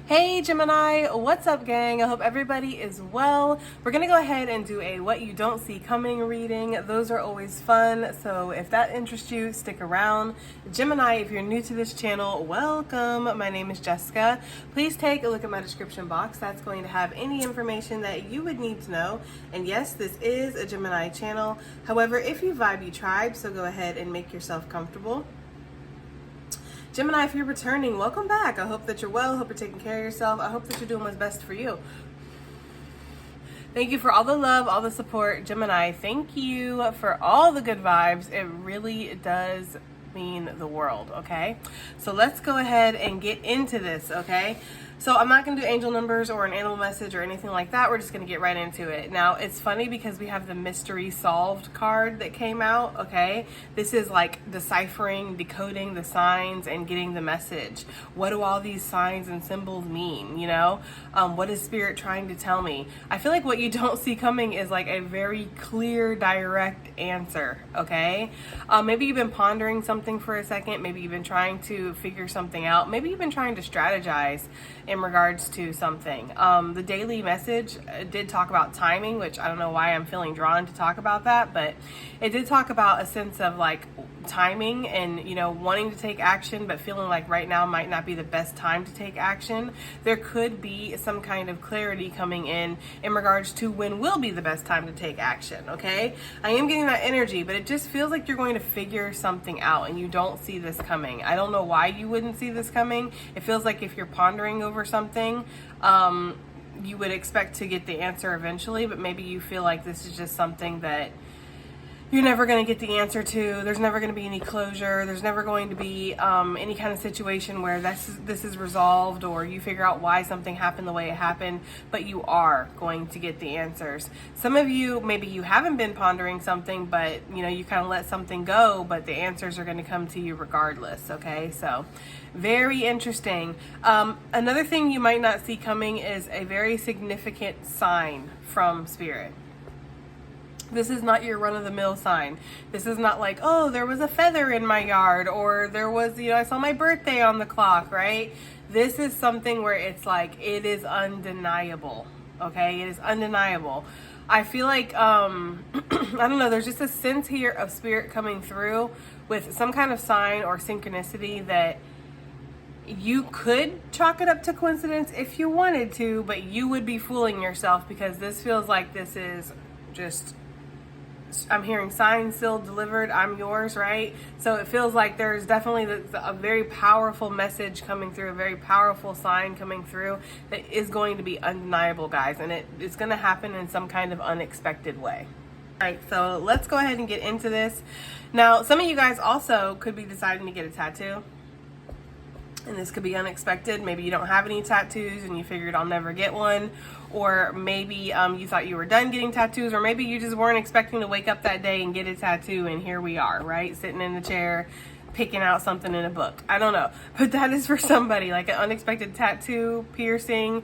Hey Gemini, what's up gang? I hope everybody is well. We're gonna go ahead and do a what you don't see coming reading. Those are always fun, so if that interests you, stick around. Gemini, if you're new to this channel, welcome. My name is Jessica. Please take a look at my description box. That's going to have any information that you would need to know. And yes, this is a Gemini channel. However, if you vibe, you tribe, so go ahead and make yourself comfortable. Gemini, if you're returning, welcome back. I hope that you're well. I hope you're taking care of yourself. I hope that you're doing what's best for you. Thank you for all the love, all the support. Gemini, thank you for all the good vibes. It really does mean the world, okay? So let's go ahead and get into this, okay? So I'm not going to do angel numbers or an animal message or anything like that. We're just going to get right into it. Now, it's funny because we have the mystery solved card that came out, okay? This is like deciphering, decoding the signs and getting the message. What do all these signs and symbols mean, you know? What is Spirit trying to tell me? I feel like what you don't see coming is like a very clear, direct answer, okay? Maybe you've been pondering something for a second. Maybe you've been trying to figure something out. Maybe you've been trying to strategize in regards to something. The daily message did talk about timing, which I don't know why I'm feeling drawn to talk about that, but it did talk about a sense of like timing and, you know, wanting to take action, but feeling like right now might not be the best time to take action. There could be some kind of clarity coming in regards to when will be the best time to take action, okay? I am getting that energy, but it just feels like you're going to figure something out and you don't see this coming. I don't know why you wouldn't see this coming. It feels like if you're pondering over something, you would expect to get the answer eventually, but maybe you feel like this is just something that you're never going to get the answer to. There's never going to be any closure. There's never going to be any kind of situation where this is resolved or you figure out why something happened the way it happened, but you are going to get the answers. Some of you, maybe you haven't been pondering something, but you know, you kind of let something go, but the answers are going to come to you regardless, okay? So very interesting. Another thing you might not see coming is a very significant sign from Spirit. This is not your run-of-the-mill sign. This is not like, oh, there was a feather in my yard, or there was, you know, I saw my birthday on the clock, right? This is something where it's like, it is undeniable, okay? It is undeniable. I feel like, I don't know, there's just a sense here of Spirit coming through with some kind of sign or synchronicity that you could chalk it up to coincidence if you wanted to, but you would be fooling yourself because this feels like this is just, I'm hearing signed, sealed, delivered, I'm yours, right? So it feels like there's definitely a very powerful message coming through, a very powerful sign coming through that is going to be undeniable, guys. And it's going to happen in some kind of unexpected way. All right, so let's go ahead and get into this. Now, some of you guys also could be deciding to get a tattoo. And this could be unexpected. Maybe you don't have any tattoos and you figured I'll never get one. Or maybe you thought you were done getting tattoos, or maybe you just weren't expecting to wake up that day and get a tattoo, and here we are, right? Sitting in the chair, picking out something in a book. I don't know. But that is for somebody, like an unexpected tattoo, piercing,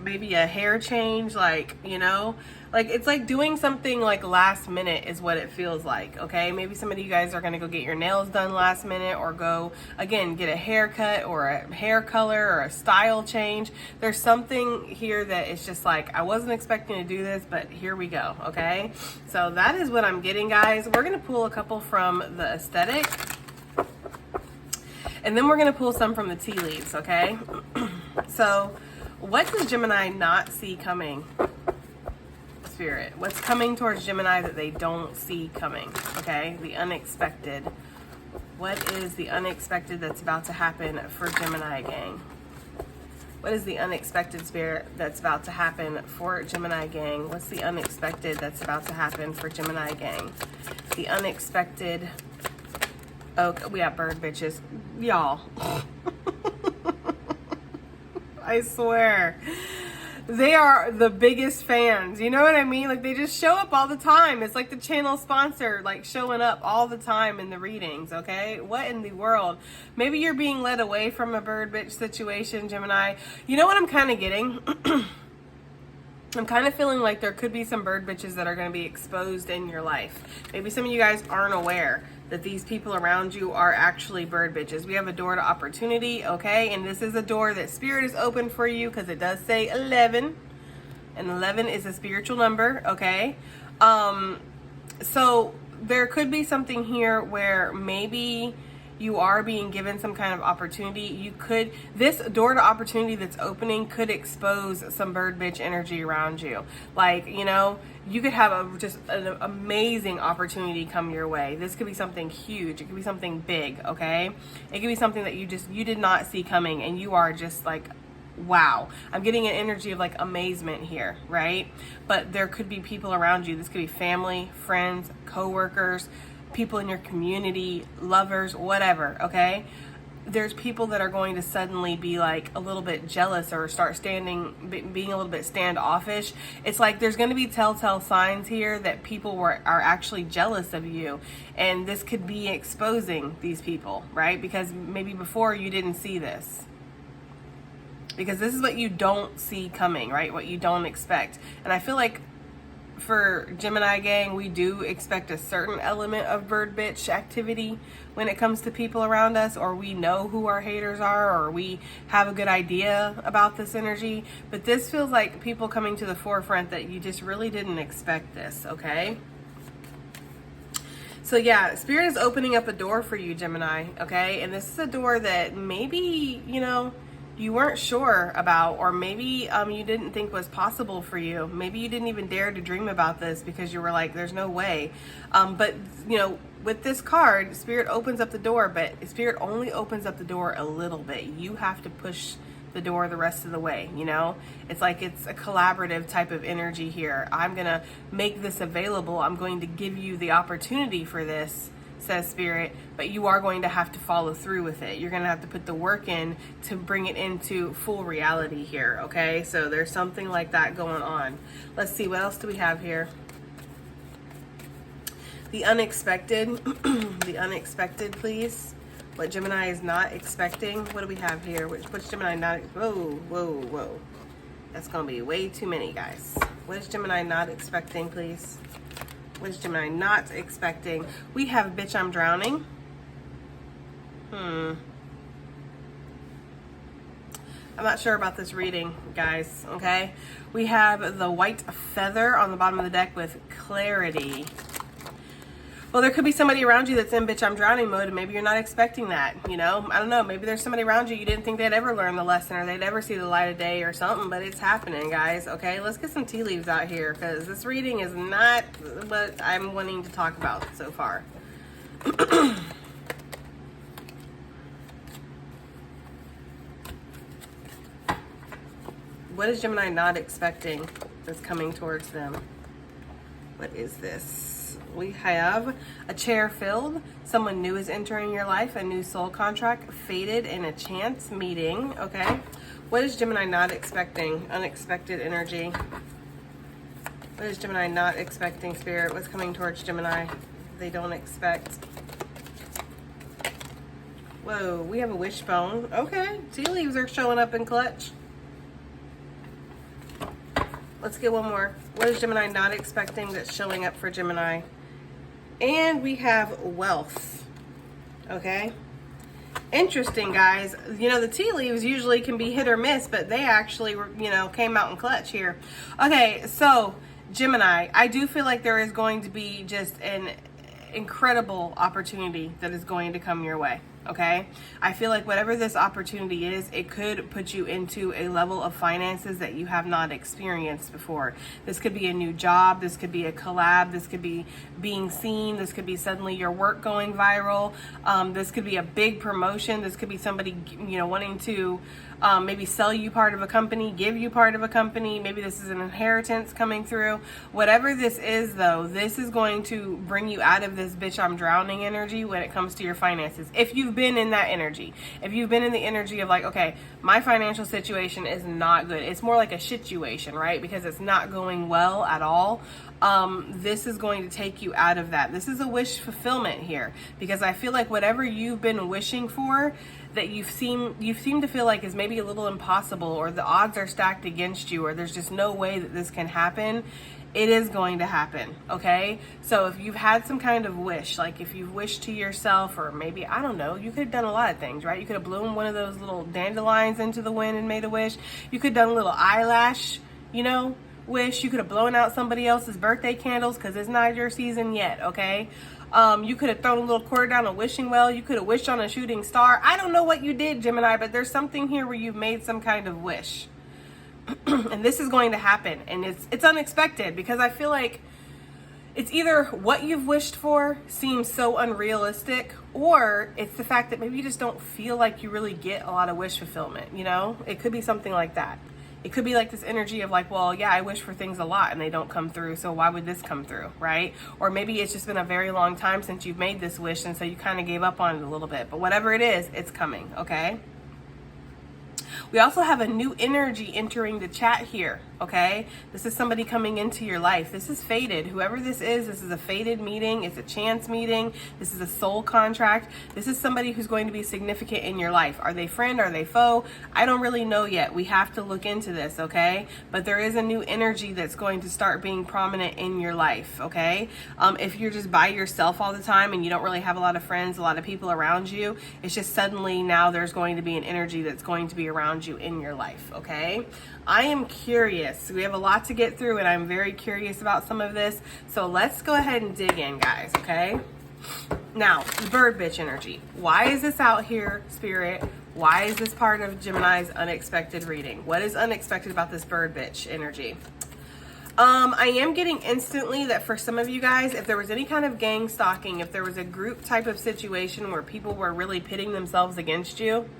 maybe a hair change, like, you know, like it's like doing something like last minute is what it feels like, okay? Maybe some of you guys are gonna go get your nails done last minute, or go, again, get a haircut or a hair color or a style change. There's something here that is just like, I wasn't expecting to do this, but here we go, okay? So that is what I'm getting, guys. We're gonna pull a couple from the aesthetic, and then we're gonna pull some from the tea leaves, okay? So what does Gemini not see coming? Spirit, what's coming towards Gemini that they don't see coming, okay? The unexpected. What is the unexpected that's about to happen for Gemini gang? What is the unexpected, Spirit, that's about to happen for Gemini gang? What's the unexpected that's about to happen for Gemini gang? The unexpected. Oh, we got bird bitches. Y'all. I swear. They are the biggest fans. You know what I mean? Like, they just show up all the time. It's like the channel sponsor, like, showing up all the time in the readings, okay? What in the world? Maybe you're being led away from a bird bitch situation, Gemini. You know what I'm kind of getting? I'm kind of feeling like there could be some bird bitches that are going to be exposed in your life. Maybe some of you guys aren't aware that these people around you are actually bird bitches. We have a door to opportunity, okay? And this is a door that Spirit is open for you because it does say 11. And 11 is a spiritual number, okay? So there could be something here where maybe you are being given some kind of opportunity. This door to opportunity that's opening could expose some bird bitch energy around you. Like, you know, you could have just an amazing opportunity come your way. This could be something huge. It could be something big, okay? It could be something that you did not see coming, and you are just like, wow. I'm getting an energy of like amazement here, right? But there could be people around you. This could be family, friends, co-workers, people in your community, lovers, whatever, okay? There's people that are going to suddenly be like a little bit jealous or start being a little bit standoffish. It's like there's going to be telltale signs here that people are actually jealous of you. And this could be exposing these people, right? Because maybe before you didn't see this. Because this is what you don't see coming, right? What you don't expect. And I feel like for Gemini gang, we do expect a certain element of bird bitch activity when it comes to people around us, or we know who our haters are, or we have a good idea about this energy. But this feels like people coming to the forefront that you just really didn't expect this, okay? So yeah, Spirit is opening up a door for you, Gemini, okay? And this is a door that maybe, you know, you weren't sure about, or maybe you didn't think was possible for you. Maybe you didn't even dare to dream about this because you were like, there's no way. But, you know, with this card, Spirit opens up the door, but Spirit only opens up the door a little bit. You have to push the door the rest of the way, you know? It's like it's a collaborative type of energy here. I'm going to make this available. I'm going to give you the opportunity for this, says Spirit, but you are going to have to follow through with it. You're going to have to put the work in to bring it into full reality here, okay? So there's something like that going on. Let's see, what else do we have here? The unexpected. The unexpected, please. What Gemini is not expecting. What do we have here? Which Gemini not... Whoa. That's going to be way too many, guys. What is Gemini not expecting, please? What is Gemini not expecting? We have bitch, I'm drowning. I'm not sure about this reading, guys, okay? We have the white feather on the bottom of the deck with clarity. Well, there could be somebody around you that's in bitch, I'm drowning mode, and maybe you're not expecting that, you know? I don't know. Maybe there's somebody around you didn't think they'd ever learn the lesson or they'd ever see the light of day or something, but it's happening, guys, okay? Let's get some tea leaves out here because this reading is not what I'm wanting to talk about so far. What is Gemini not expecting that's coming towards them? What is this? We have a chair filled. Someone new is entering your life. A new soul contract. Fated in a chance meeting. Okay. What is Gemini not expecting? Unexpected energy. What is Gemini not expecting, Spirit? What's coming towards Gemini they don't expect? Whoa. We have a wishbone. Okay. Tea leaves are showing up in clutch. Let's get one more. What is Gemini not expecting that's showing up for Gemini? And we have wealth. Okay. Interesting, guys. You know, the tea leaves usually can be hit or miss, but they actually, you know, came out in clutch here. Okay, so Gemini, I do feel like there is going to be just an incredible opportunity that is going to come your way. Okay, I feel like whatever this opportunity is, it could put you into a level of finances that you have not experienced before. This could be a new job. This could be a collab. This could be being seen. This could be suddenly your work going viral. This could be a big promotion. This could be somebody, you know, wanting to maybe sell you part of a company, give you part of a company. Maybe this is an inheritance coming through. Whatever this is, though, this is going to bring you out of this bitch, I'm drowning energy when it comes to your finances. If you've been in that energy, if you've been in the energy of like, okay, my financial situation is not good. It's more like a situation, right? Because it's not going well at all. This is going to take you out of that. This is a wish fulfillment here, because I feel like whatever you've been wishing for, that you seem to feel like is maybe a little impossible, or the odds are stacked against you, or there's just no way that this can happen, it is going to happen, okay? So if you've had some kind of wish, like if you've wished to yourself, or maybe, I don't know, you could have done a lot of things, right? You could have blown one of those little dandelions into the wind and made a wish. You could have done a little eyelash, you know, wish. You could have blown out somebody else's birthday candles because it's not your season yet, okay? You could have thrown a little quarter down a wishing well. You could have wished on a shooting star. I don't know what you did, Gemini, but there's something here where you've made some kind of wish. And this is going to happen, and it's unexpected, because I feel like it's either what you've wished for seems so unrealistic, or it's the fact that maybe you just don't feel like you really get a lot of wish fulfillment, you know? It could be something like that. It could be like this energy of like, well, yeah, I wish for things a lot and they don't come through, so why would this come through, right? Or maybe it's just been a very long time since you've made this wish, and so you kind of gave up on it a little bit. But whatever it is, it's coming, okay? We also have a new energy entering the chat here, okay? This is somebody coming into your life. This is fated. Whoever this is a fated meeting. It's a chance meeting. This is a soul contract. This is somebody who's going to be significant in your life. Are they friend? Are they foe? I don't really know yet. We have to look into this, okay? But there is a new energy that's going to start being prominent in your life, okay? If you're just by yourself all the time and you don't really have a lot of friends, a lot of people around you, it's just suddenly now there's going to be an energy that's going to be around you in your life, okay? I am curious. We have a lot to get through, and I'm very curious about some of this. So let's go ahead and dig in, guys, okay? Now, the bird bitch energy. Why is this out here, Spirit? Why is this part of Gemini's unexpected reading? What is unexpected about this bird bitch energy? I am getting instantly that for some of you guys, if there was any kind of gang stalking, if there was a group type of situation where people were really pitting themselves against you,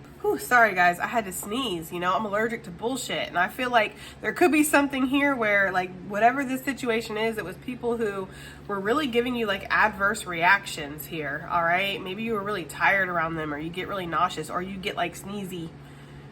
sorry guys, I had to sneeze, you know, I'm allergic to bullshit, and I feel like there could be something here where, like, whatever this situation is, it was people who were really giving you like adverse reactions here, all right? Maybe you were really tired around them, or you get really nauseous, or you get like sneezy,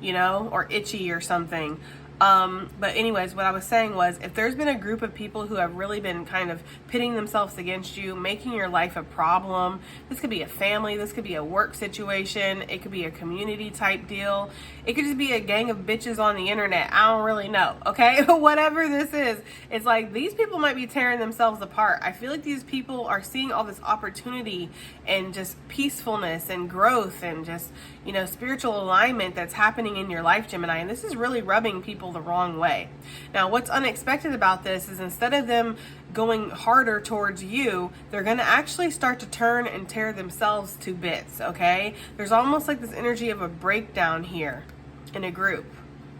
you know, or itchy or something. But anyways, what I was saying was, if there's been a group of people who have really been kind of pitting themselves against you, making your life a problem, this could be a family, this could be a work situation, it could be a community type deal, it could just be a gang of bitches on the internet, I don't really know, okay? Whatever this is, it's like these people might be tearing themselves apart. I feel like these people are seeing all this opportunity and just peacefulness and growth and just, you know, spiritual alignment that's happening in your life, Gemini, and this is really rubbing people the wrong way. Now, what's unexpected about this is, instead of them going harder towards you, they're going to actually start to turn and tear themselves to bits, okay? There's almost like this energy of a breakdown here in a group.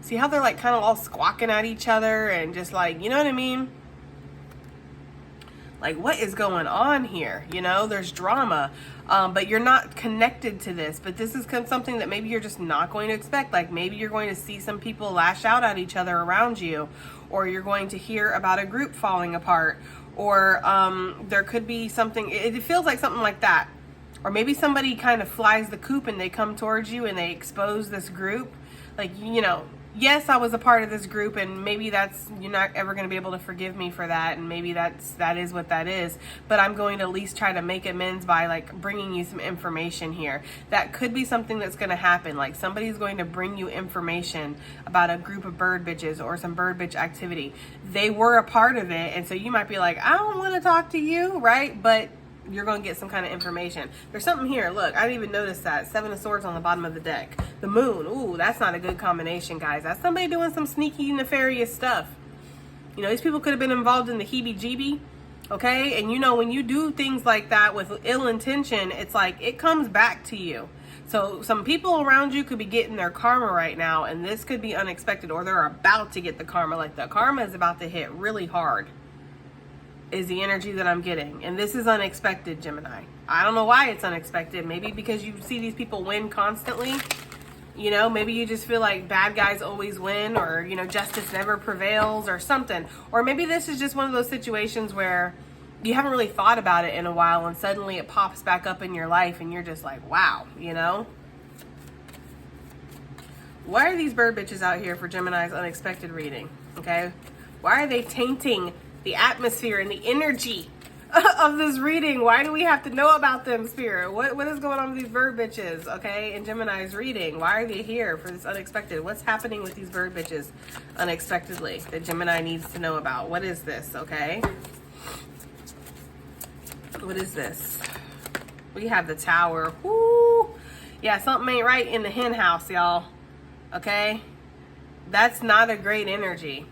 See how they're like kind of all squawking at each other and just like, you know what I mean? Like, what is going on here? You know, there's drama, but you're not connected to this. But this is something that maybe you're just not going to expect. Like, maybe you're going to see some people lash out at each other around you, or you're going to hear about a group falling apart, or there could be something, it feels like something like that. Or maybe somebody kind of flies the coop and they come towards you and they expose this group. Like, you know, yes, I was a part of this group, and maybe you're not ever going to be able to forgive me for that, and maybe that is what that is, but I'm going to at least try to make amends by like bringing you some information here. That could be something that's going to happen. Like, somebody's going to bring you information about a group of bird bitches or some bird bitch activity. They were a part of it, and so you might be like, I don't want to talk to you, right? But you're going to get some kind of information. There's something here. Look, I didn't even notice that. 7 of Swords on the bottom of the deck. The Moon. Ooh, that's not a good combination, guys. That's somebody doing some sneaky, nefarious stuff. You know, these people could have been involved in the heebie-jeebie, okay? And you know, when you do things like that with ill intention, it's like it comes back to you. So some people around you could be getting their karma right now, and this could be unexpected, or they're about to get the karma. Like, the karma is about to hit really hard, is the energy that I'm getting. And this is unexpected, Gemini. I don't know why it's unexpected. Maybe because you see these people win constantly. You know, maybe you just feel like bad guys always win, or, you know, justice never prevails or something. Or maybe this is just one of those situations where you haven't really thought about it in a while, and suddenly it pops back up in your life and you're just like, wow, you know? Why are these bird bitches out here for Gemini's unexpected reading? Okay? Why are they tainting the atmosphere and the energy of this reading. Why do we have to know about them, Spirit? What is going on with these bird bitches, okay, in Gemini's reading? Why are they here for this unexpected? What's happening with these bird bitches unexpectedly that Gemini needs to know about? What is this, okay? What is this? We have the Tower. Woo! Yeah, something ain't right in the hen house, y'all, okay? That's not a great energy.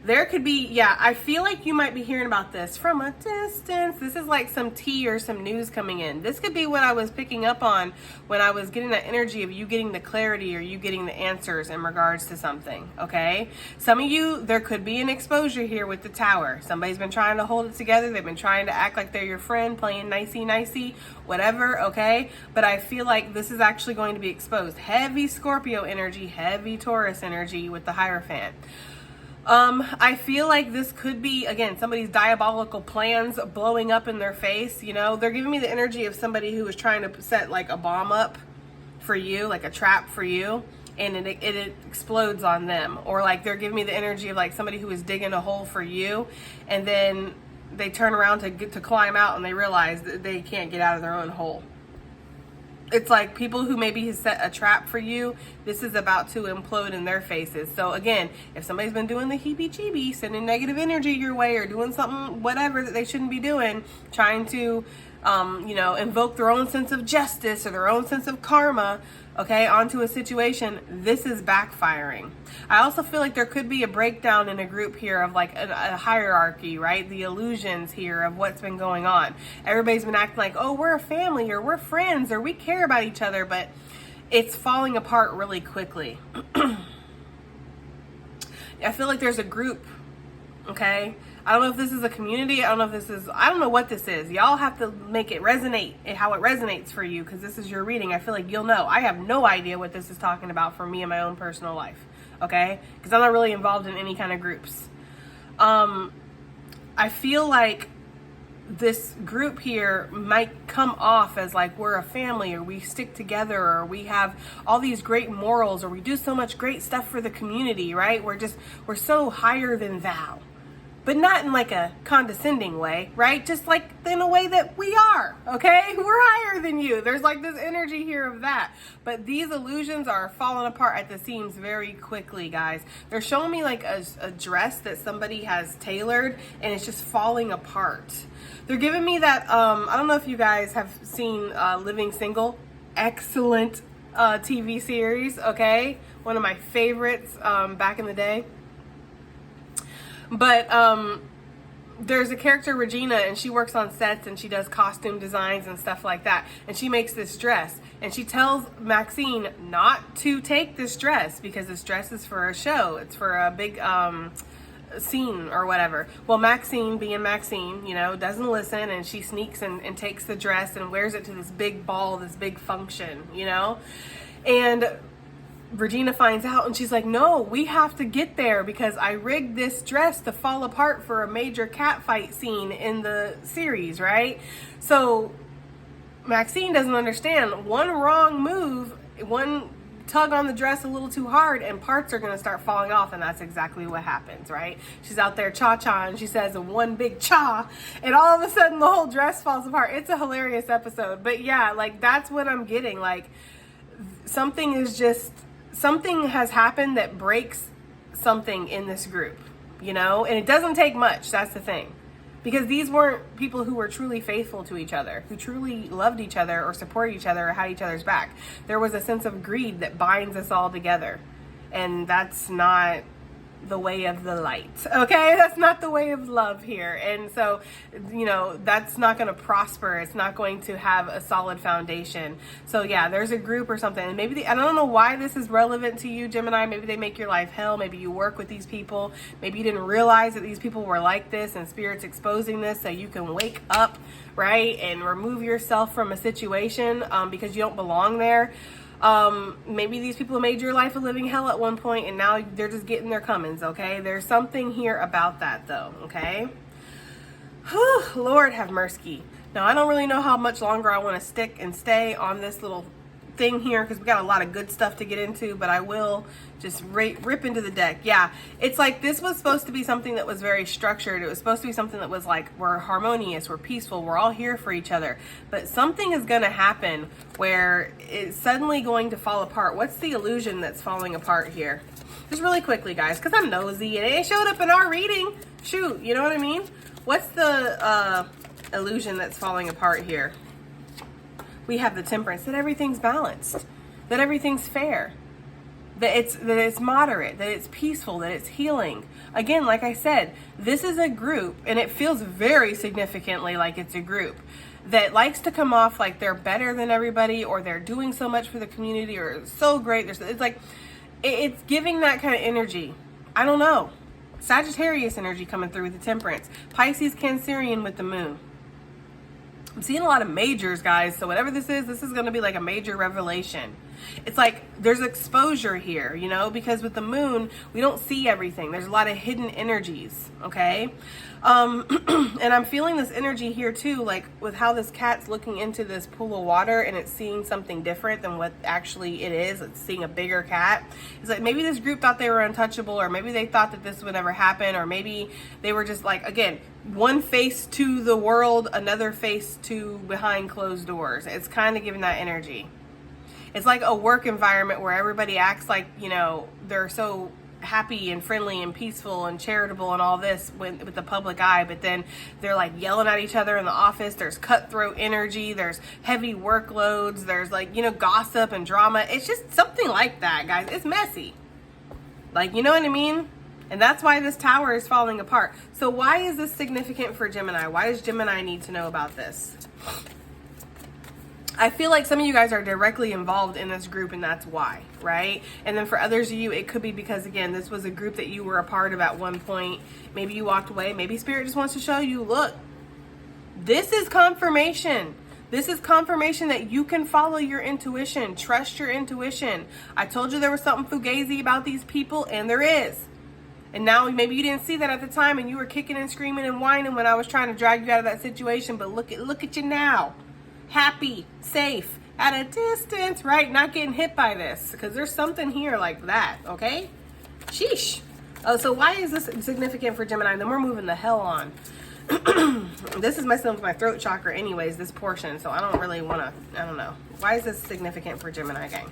There could be, yeah, I feel like you might be hearing about this from a distance. This is like some tea or some news coming in. This could be what I was picking up on when I was getting that energy of you getting the clarity or you getting the answers in regards to something, okay? Some of you, there could be an exposure here with the Tower. Somebody's been trying to hold it together. They've been trying to act like they're your friend, playing nicey, whatever, okay? But I feel like this is actually going to be exposed. Heavy Scorpio energy, heavy Taurus energy with the Hierophant. I feel like this could be, again, somebody's diabolical plans blowing up in their face. You know, they're giving me the energy of somebody who is trying to set like a bomb up for you, like a trap for you, and it explodes on them. Or like they're giving me the energy of like somebody who is digging a hole for you, and then they turn around to climb out and they realize that they can't get out of their own hole. It's like people who maybe has set a trap for you, this is about to implode in their faces. So again, if somebody's been doing the heebie-jeebie, sending negative energy your way or doing something, whatever that they shouldn't be doing, trying to, you know, invoke their own sense of justice or their own sense of karma, okay, onto a situation, this is backfiring. I also feel like there could be a breakdown in a group here of like a hierarchy, right? The illusions here of what's been going on. Everybody's been acting like, oh, we're a family or we're friends or we care about each other, but it's falling apart really quickly. I feel like there's a group, okay? I don't know if this is a community. I don't know what this is. Y'all have to make it resonate and how it resonates for you, because this is your reading. I feel like you'll know. I have no idea what this is talking about for me in my own personal life, okay? Because I'm not really involved in any kind of groups. I feel like this group here might come off as like we're a family or we stick together or we have all these great morals or we do so much great stuff for the community, right? We're so higher than thou. But not in like a condescending way, right? Just like in a way that we are, okay? We're higher than you. There's like this energy here of that. But these illusions are falling apart at the seams very quickly, guys. They're showing me like a dress that somebody has tailored and it's just falling apart. They're giving me that, I don't know if you guys have seen Living Single. Excellent TV series, okay? One of my favorites back in the day. But there's a character, Regina, and she works on sets and she does costume designs and stuff like that. And she makes this dress. And she tells Maxine not to take this dress because this dress is for a show. It's for a big scene or whatever. Well, Maxine, being Maxine, you know, doesn't listen, and she sneaks and takes the dress and wears it to this big ball, this big function, you know. And Regina finds out and she's like, no, we have to get there because I rigged this dress to fall apart for a major cat fight scene in the series, right? So Maxine doesn't understand. One wrong move, one tug on the dress a little too hard and parts are going to start falling off, and that's exactly what happens, right? She's out there cha-cha and she says one big cha and all of a sudden the whole dress falls apart. It's a hilarious episode. But yeah, like that's what I'm getting. Like something has happened that breaks something in this group, you know? And it doesn't take much, that's the thing. Because these weren't people who were truly faithful to each other, who truly loved each other or supported each other or had each other's back. There was a sense of greed that binds us all together. And that's not the way of the light, okay? That's not the way of love here. And so, you know, that's not going to prosper. It's not going to have a solid foundation. So yeah, there's a group or something. And maybe I don't know why this is relevant to you, Gemini. Maybe they make your life hell. Maybe you work with these people. Maybe you didn't realize that these people were like this and Spirit's exposing this so you can wake up, right? And remove yourself from a situation because you don't belong there. Maybe these people made your life a living hell at one point and now they're just getting their comings, okay? There's something here about that though, okay? Whew, Lord have mercy. Now, I don't really know how much longer I want to stick and stay on this little thing here because we got a lot of good stuff to get into, but I will just rip into the deck. Yeah, it's like this was supposed to be something that was very structured. It was supposed to be something that was like, we're harmonious, we're peaceful, we're all here for each other. But something is going to happen where it's suddenly going to fall apart. What's the illusion that's falling apart here? Just really quickly, guys, because I'm nosy and it showed up in our reading. Shoot, you know what I mean? What's the illusion that's falling apart here? We have the Temperance, that everything's balanced, that everything's fair, that it's moderate, that it's peaceful, that it's healing. Again, like I said, this is a group, and it feels very significantly like it's a group that likes to come off like they're better than everybody, or they're doing so much for the community, or so great. It's like, it's giving that kind of energy. I don't know. Sagittarius energy coming through with the Temperance. Pisces, Cancerian with the Moon. I'm seeing a lot of majors, guys. So whatever this is going to be like a major revelation. It's like there's exposure here, you know, because with the Moon, we don't see everything. There's a lot of hidden energies, okay? And I'm feeling this energy here too, like with how this cat's looking into this pool of water and it's seeing something different than what actually it is. It's seeing a bigger cat. It's like maybe this group thought they were untouchable, or maybe they thought that this would never happen, or maybe they were just like, again, one face to the world, another face to behind closed doors. It's kind of giving that energy. It's like a work environment where everybody acts like, you know, they're so happy and friendly and peaceful and charitable and all this with the public eye, but then they're like yelling at each other in the office. There's cutthroat energy, there's heavy workloads, there's like, you know, gossip and drama. It's just something like that, guys. It's messy. Like, you know what I mean? And that's why this tower is falling apart. So why is this significant for Gemini? Why does Gemini need to know about this? I feel like some of you guys are directly involved in this group, and that's why, right? And then for others of you, it could be because, again, this was a group that you were a part of at one point. Maybe you walked away. Maybe Spirit just wants to show you, look, this is confirmation. This is confirmation that you can follow your intuition. Trust your intuition. I told you there was something fugazi about these people, and there is. And now maybe you didn't see that at the time, and you were kicking and screaming and whining when I was trying to drag you out of that situation. But look at you now. Happy, safe, at a distance, right? Not getting hit by this, because there's something here like that, okay? Sheesh. Oh, so why is this significant for Gemini? Then we're moving the hell on. This is messing with my throat chakra anyways, this portion, so I don't really want to, I don't know. Why is this significant for Gemini gang?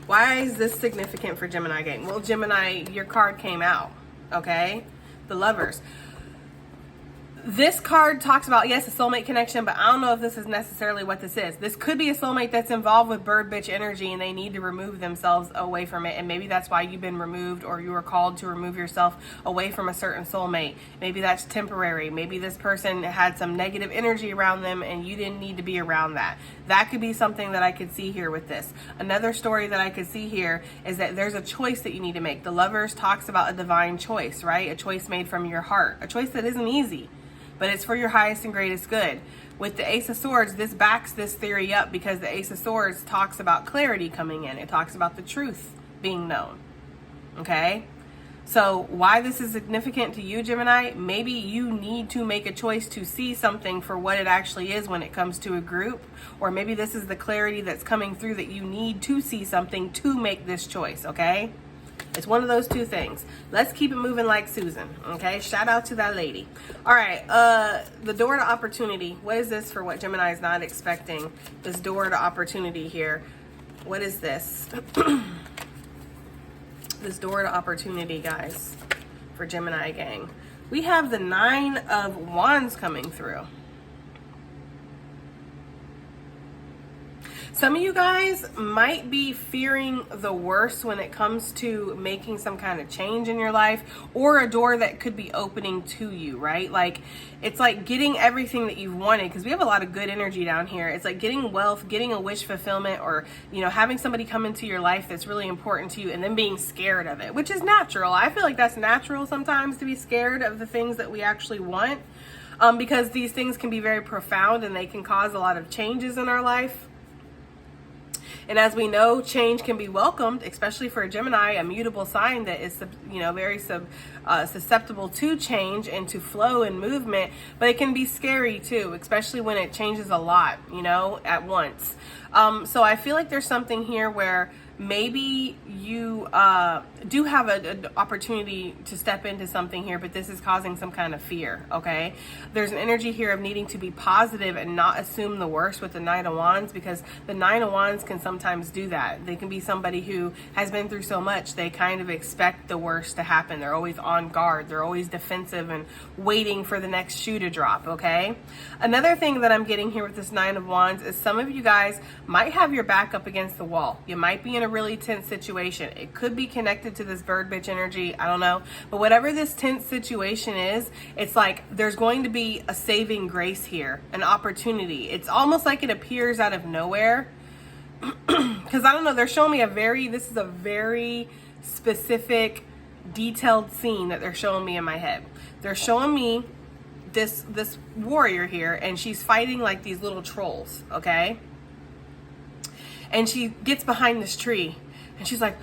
Why is this significant for Gemini gang? Well, Gemini, your card came out, okay? The Lovers. This card talks about, yes, a soulmate connection, but I don't know if this is necessarily what this is. This could be a soulmate that's involved with bird bitch energy and they need to remove themselves away from it. And maybe that's why you've been removed, or you were called to remove yourself away from a certain soulmate. Maybe that's temporary. Maybe this person had some negative energy around them and you didn't need to be around that. That could be something that I could see here with this. Another story that I could see here is that there's a choice that you need to make. The Lovers talks about a divine choice, right? A choice made from your heart. A choice that isn't easy, but it's for your highest and greatest good. With the Ace of Swords, this backs this theory up because the Ace of Swords talks about clarity coming in. It talks about the truth being known. Okay? So why this is significant to you, Gemini? Maybe you need to make a choice to see something for what it actually is when it comes to a group. Or maybe this is the clarity that's coming through that you need to see something to make this choice, okay? It's one of those two things. Let's keep it moving like Susan, okay? Shout out to that lady. All right, the door to opportunity. What is this for what Gemini is not expecting? This door to opportunity here. What is this? This door to opportunity, guys, for Gemini gang. We have the 9 of Wands coming through. Some of you guys might be fearing the worst when it comes to making some kind of change in your life, or a door that could be opening to you, right? Like, it's like getting everything that you've wanted, because we have a lot of good energy down here. It's like getting wealth, getting a wish fulfillment, or, you know, having somebody come into your life that's really important to you and then being scared of it, which is natural. I feel like that's natural sometimes, to be scared of the things that we actually want, because these things can be very profound and they can cause a lot of changes in our life. And as we know, change can be welcomed, especially for a Gemini, a mutable sign that is, very susceptible to change and to flow and movement. But it can be scary too, especially when it changes a lot, at once. So I feel like there's something here where maybe you do have an opportunity to step into something here, but this is causing some kind of fear, okay? There's an energy here of needing to be positive and not assume the worst with the Nine of Wands, because the Nine of Wands can sometimes do that. They can be somebody who has been through so much, they kind of expect the worst to happen. They're always on guard. They're always defensive and waiting for the next shoe to drop, okay? Another thing that I'm getting here with this Nine of Wands is some of you guys might have your back up against the wall. You might be in a really tense situation. It could be connected to this bird bitch energy. I don't know. But whatever this tense situation is, it's like there's going to be a saving grace here, an opportunity. It's almost like it appears out of nowhere. Because I don't know, they're showing me this is a very specific, detailed scene that they're showing me in my head. They're showing me this warrior here, and she's fighting like these little trolls, okay? And she gets behind this tree and she's like,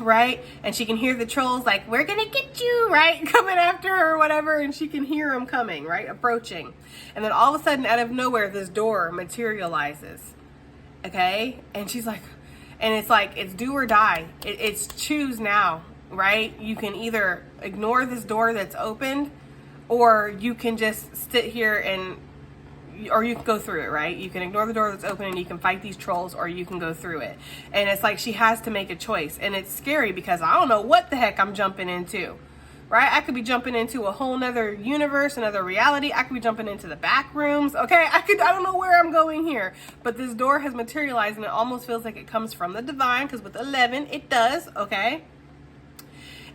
right? And she can hear the trolls like, we're gonna get you, right? Coming after her or whatever. And she can hear them coming, right? Approaching. And then all of a sudden, out of nowhere, this door materializes, okay? And she's like, and it's like, it's do or die. It's choose now, right? You can either ignore this door that's opened, or you can just sit here or you can go through it, right? You can ignore the door that's open and you can fight these trolls, or you can go through it. And it's like she has to make a choice. And it's scary because I don't know what the heck I'm jumping into, right? I could be jumping into a whole nother universe, another reality. I could be jumping into the back rooms, okay? I don't know where I'm going here. But this door has materialized and it almost feels like it comes from the divine, because with 11, it does, okay?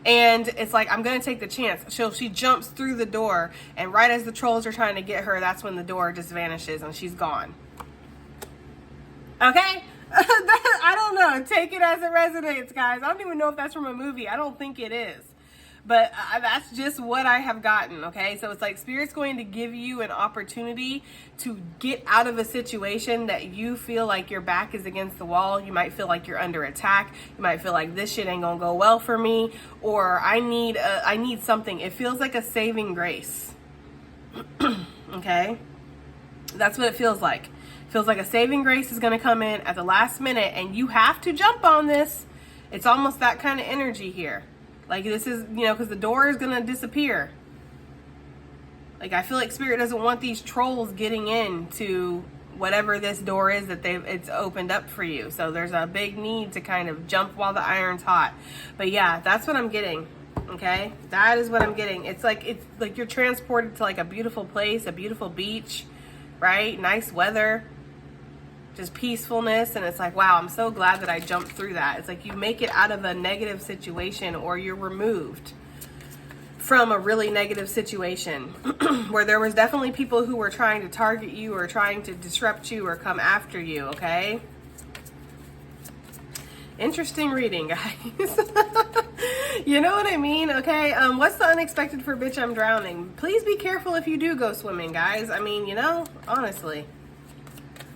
And it's like, I'm going to take the chance. So she jumps through the door, and right as the trolls are trying to get her, that's when the door just vanishes and she's gone. Okay? I don't know. Take it as it resonates, guys. I don't even know if that's from a movie. I don't think it is. But that's just what I have gotten, okay? So it's like Spirit's going to give you an opportunity to get out of a situation that you feel like your back is against the wall. You might feel like you're under attack. You might feel like this shit ain't gonna go well for me, or I need something. It feels like a saving grace, okay? That's what it feels like. It feels like a saving grace is gonna come in at the last minute, and you have to jump on this. It's almost that kind of energy here. Like this is, because the door is going to disappear. Like I feel like Spirit doesn't want these trolls getting into whatever this door is that it's opened up for you. So there's a big need to kind of jump while the iron's hot. But yeah, that's what I'm getting. Okay? That is what I'm getting. It's like you're transported to like a beautiful place, a beautiful beach, right? Nice weather. Just peacefulness, and it's like, wow, I'm so glad that I jumped through that. It's like you make it out of a negative situation, or you're removed from a really negative situation where there was definitely people who were trying to target you or trying to disrupt you or come after you, okay? Interesting reading, guys. You know what I mean? Okay, what's the unexpected for bitch I'm drowning? Please be careful if you do go swimming, guys. I mean, honestly.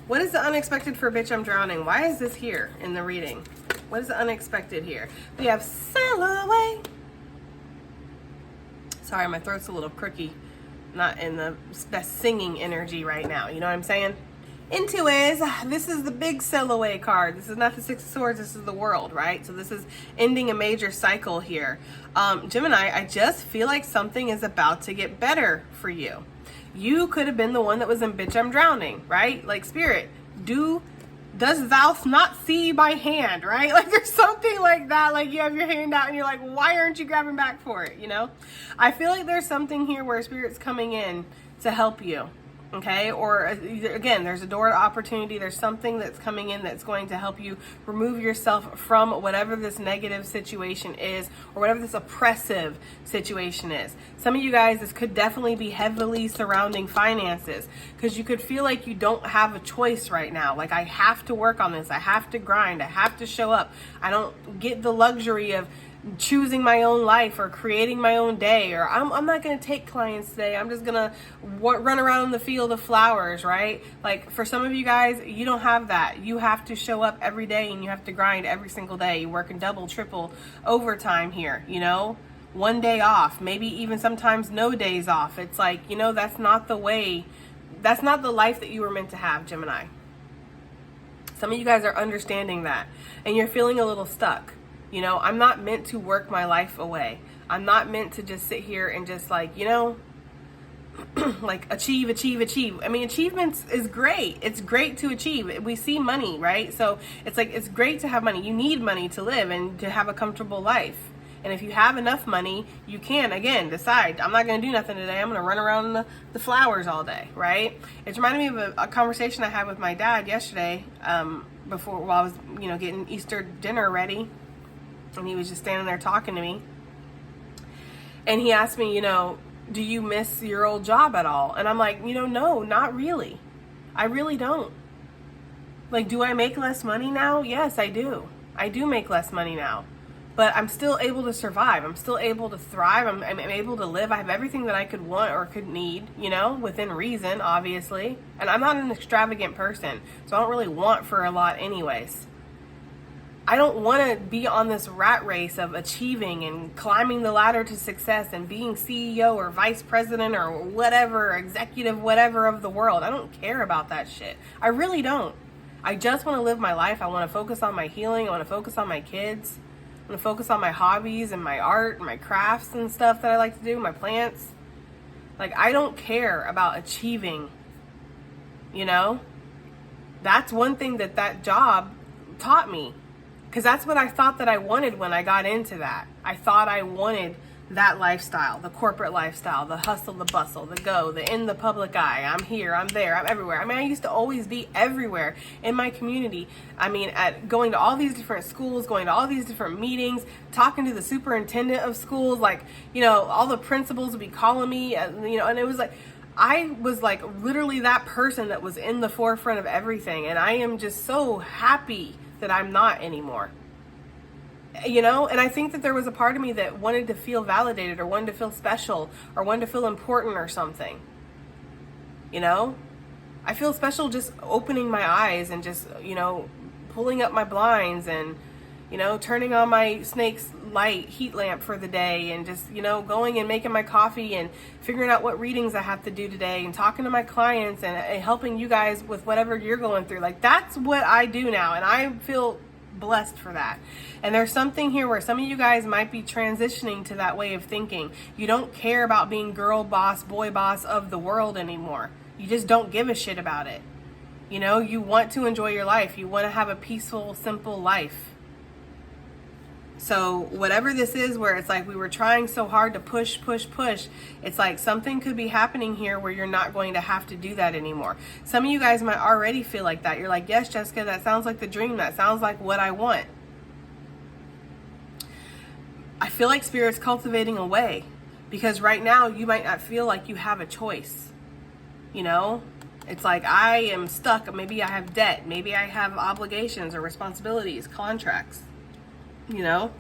What is the unexpected for bitch I'm drowning? Why is this here in the reading? What is the unexpected here? We have sail away. Sorry, my throat's a little croaky. Not in the best singing energy right now. You know what I'm saying? Into is, this is the big sail away card. This is not the Six of Swords. This is the World, right? So this is ending a major cycle here. Gemini, I just feel like something is about to get better for you. You could have been the one that was in bitch I'm drowning, right? Like Spirit, does thou not see my hand, right? Like there's something like that, like you have your hand out and you're like, why aren't you grabbing back for it, I feel like there's something here where Spirit's coming in to help you, okay? Or again, there's a door to opportunity. There's something that's coming in that's going to help you remove yourself from whatever this negative situation is, or whatever this oppressive situation is. Some of you guys, this could definitely be heavily surrounding finances, because you could feel like you don't have a choice right now. Like, I have to work on this. I have to grind. I have to show up. I don't get the luxury of choosing my own life or creating my own day, or I'm not going to take clients today. I'm just going to run around in the field of flowers, right? Like for some of you guys, you don't have that. You have to show up every day and you have to grind every single day. You're working double, triple overtime here, you know, one day off, maybe even sometimes no days off. It's like, you know, that's not the way, that's not the life that you were meant to have, Gemini. Some of you guys are understanding that and you're feeling a little stuck. You know, I'm not meant to work my life away. I'm not meant to just sit here and just like, you know, like achieve. I mean, achievements is great. It's great to achieve. We see money, right? So it's like, it's great to have money. You need money to live and to have a comfortable life. And if you have enough money, you can, again, decide, I'm not going to do nothing today. I'm going to run around the flowers all day, right? It's reminded me of a conversation I had with my dad yesterday while I was, you know, getting Easter dinner ready. And he was just standing there talking to me. And he asked me, you know, do you miss your old job at all? And I'm like, you know, no, not really. I really don't. Like, do I make less money now? Yes, I do. I do make less money now. But I'm still able to survive. I'm still able to thrive. I'm able to live. I have everything that I could want or could need, you know, within reason, obviously. And I'm not an extravagant person, so I don't really want for a lot anyways. I don't want to be on this rat race of achieving and climbing the ladder to success and being CEO or vice president or whatever, executive, whatever of the world. I don't care about that shit. I really don't. I just want to live my life. I want to focus on my healing. I want to focus on my kids. I want to focus on my hobbies and my art and my crafts and stuff that I like to do, my plants. Like, I don't care about achieving, you know? That's one thing that job taught me. Because that's what I thought that I wanted when I got into that. I thought I wanted that lifestyle, the corporate lifestyle, the hustle, the bustle, the go, the in the public eye. I'm here, I'm there, I'm everywhere. I mean, I used to always be everywhere in my community. I mean, at going to all these different schools, going to all these different meetings, talking to the superintendent of schools, like, you know, all the principals would be calling me, you know, and it was like, I was like literally that person that was in the forefront of everything. And I am just so happy that I'm not anymore, you know? And I think that there was a part of me that wanted to feel validated or wanted to feel special or wanted to feel important or something, you know? I feel special just opening my eyes and just, you know, pulling up my blinds and, you know, turning on my snake's light heat lamp for the day and just, you know, going and making my coffee and figuring out what readings I have to do today and talking to my clients and helping you guys with whatever you're going through. Like, that's what I do now, and I feel blessed for that. And there's something here where some of you guys might be transitioning to that way of thinking. You don't care about being girl boss, boy boss of the world anymore. You just don't give a shit about it. You know, you want to enjoy your life. You want to have a peaceful, simple life. So whatever this is where it's like we were trying so hard to push, it's like something could be happening here where you're not going to have to do that anymore. Some of you guys might already feel like that. You're like, yes, Jessica, that sounds like the dream. That sounds like what I want. I feel like Spirit's cultivating a way because right now you might not feel like you have a choice. You know, it's like I am stuck. Maybe I have debt. Maybe I have obligations or responsibilities, contracts. You know,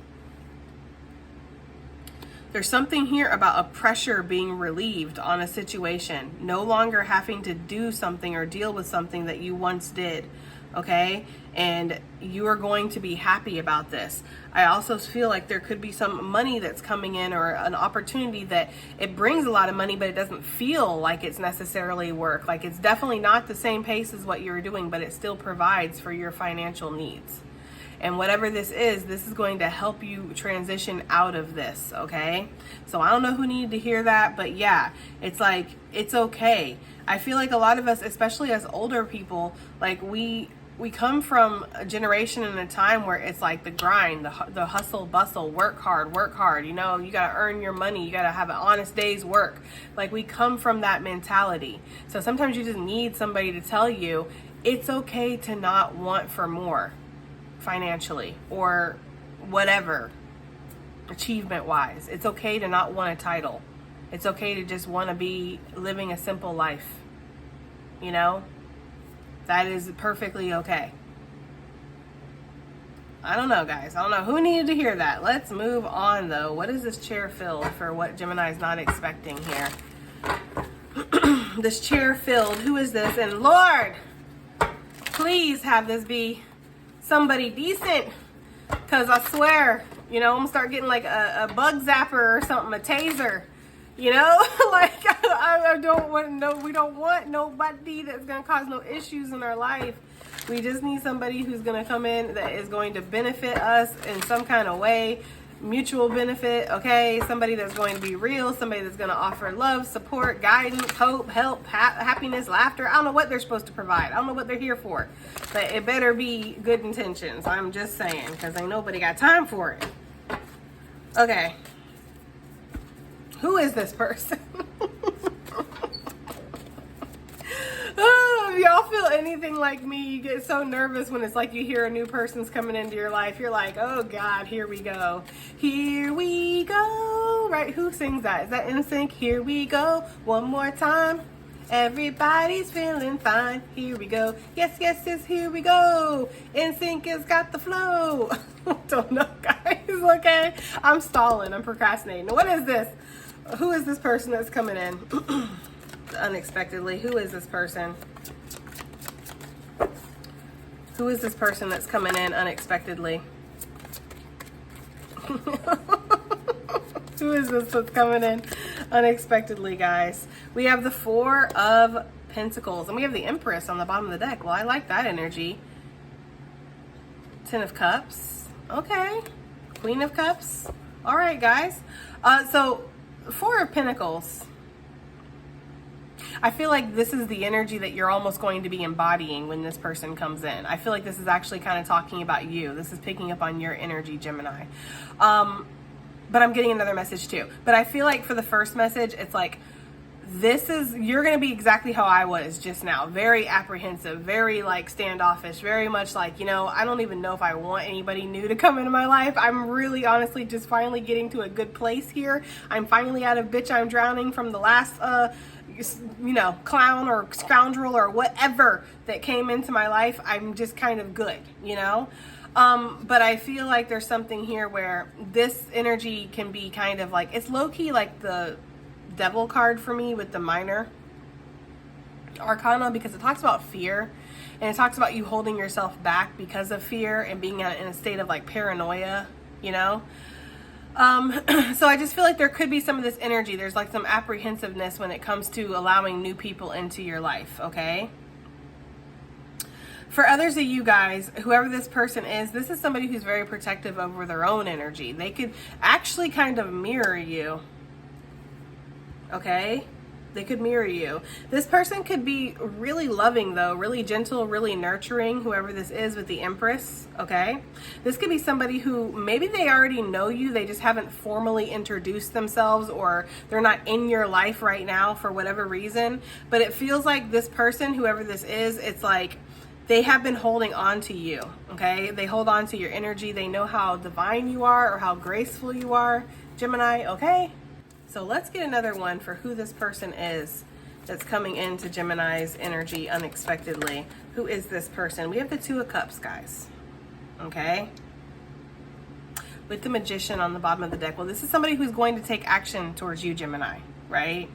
there's something here about a pressure being relieved on a situation, no longer having to do something or deal with something that you once did. Okay. And you are going to be happy about this. I also feel like there could be some money that's coming in or an opportunity that it brings a lot of money, but it doesn't feel like it's necessarily work. Like it's definitely not the same pace as what you're doing, but it still provides for your financial needs. And whatever this is going to help you transition out of this, okay? So I don't know who needed to hear that, but yeah, it's like, it's okay. I feel like a lot of us, especially as older people, like we come from a generation and a time where it's like the grind, the hustle bustle, work hard, you know, you got to earn your money, you got to have an honest day's work. Like we come from that mentality. So sometimes you just need somebody to tell you it's okay to not want for more. Financially or whatever, achievement wise. It's okay to not want a title. It's okay to just want to be living a simple life. You know, that is perfectly okay. I don't know, guys. I don't know who needed to hear that. Let's move on, though. What is this chair filled for what Gemini's not expecting here? This chair filled. Who is this? And Lord, please have this be somebody decent. Because I swear, you know, I'm going to start getting like a bug zapper or something, a taser. You know, like I don't want we don't want nobody that's going to cause no issues in our life. We just need somebody who's going to come in that is going to benefit us in some kind of way, mutual benefit, okay? Somebody that's going to be real, somebody that's going to offer love, support, guidance, hope, help, happiness, laughter. I don't know what they're supposed to provide. I don't know what they're here for, but it better be good intentions. I'm just saying, because ain't nobody got time for it. Okay. Who is this person? Oh, if y'all feel anything like me, you get so nervous when it's like you hear a new person's coming into your life. You're like, oh God, here we go. Here we go. Right? Who sings that? Is that NSYNC? Here we go. One more time. Everybody's feeling fine. Here we go. Yes, yes, yes, here we go. NSYNC has got the flow. Don't know, guys. Okay? I'm stalling. I'm procrastinating. What is this? Who is this person that's coming in? Unexpectedly. Who is this person? Who is this person that's coming in unexpectedly? Who is this that's coming in unexpectedly, guys? We have the Four of Pentacles, and we have the Empress on the bottom of the deck. Well, I like that energy. Ten of Cups. Okay. Queen of Cups. All right, guys. So Four of Pentacles. I feel like this is the energy that you're almost going to be embodying when this person comes in. I feel like this is actually kind of talking about you. This is picking up on your energy, Gemini. But I'm getting another message too. But I feel like for the first message, it's like, you're going to be exactly how I was just now. Very apprehensive, very like standoffish, very much like, you know, I don't even know if I want anybody new to come into my life. I'm really honestly just finally getting to a good place here. I'm finally out of bitch, I'm drowning from the last, you know, clown or scoundrel or whatever that came into my life. I'm just kind of good, you know? But I feel like there's something here where this energy can be kind of like, it's low-key like the Devil card for me with the Minor Arcana, because it talks about fear and it talks about you holding yourself back because of fear and being in a state of like paranoia, you know? So I just feel like there could be some of this energy. There's like some apprehensiveness when it comes to allowing new people into your life, okay? For others of you guys, whoever this person is, this is somebody who's very protective over their own energy. They could actually kind of mirror you. Okay? They could mirror you. This person could be really loving though, really gentle, really nurturing, whoever this is with the Empress, okay? This could be somebody who maybe they already know you, they just haven't formally introduced themselves, or they're not in your life right now for whatever reason, but it feels like this person, whoever this is, it's like they have been holding on to you, okay? They hold on to your energy. They know how divine you are or how graceful you are, Gemini, okay? So let's get another one for who this person is that's coming into Gemini's energy unexpectedly. Who is this person? We have the Two of Cups, guys. Okay? With the Magician on the bottom of the deck. Well, this is somebody who's going to take action towards you, Gemini, right?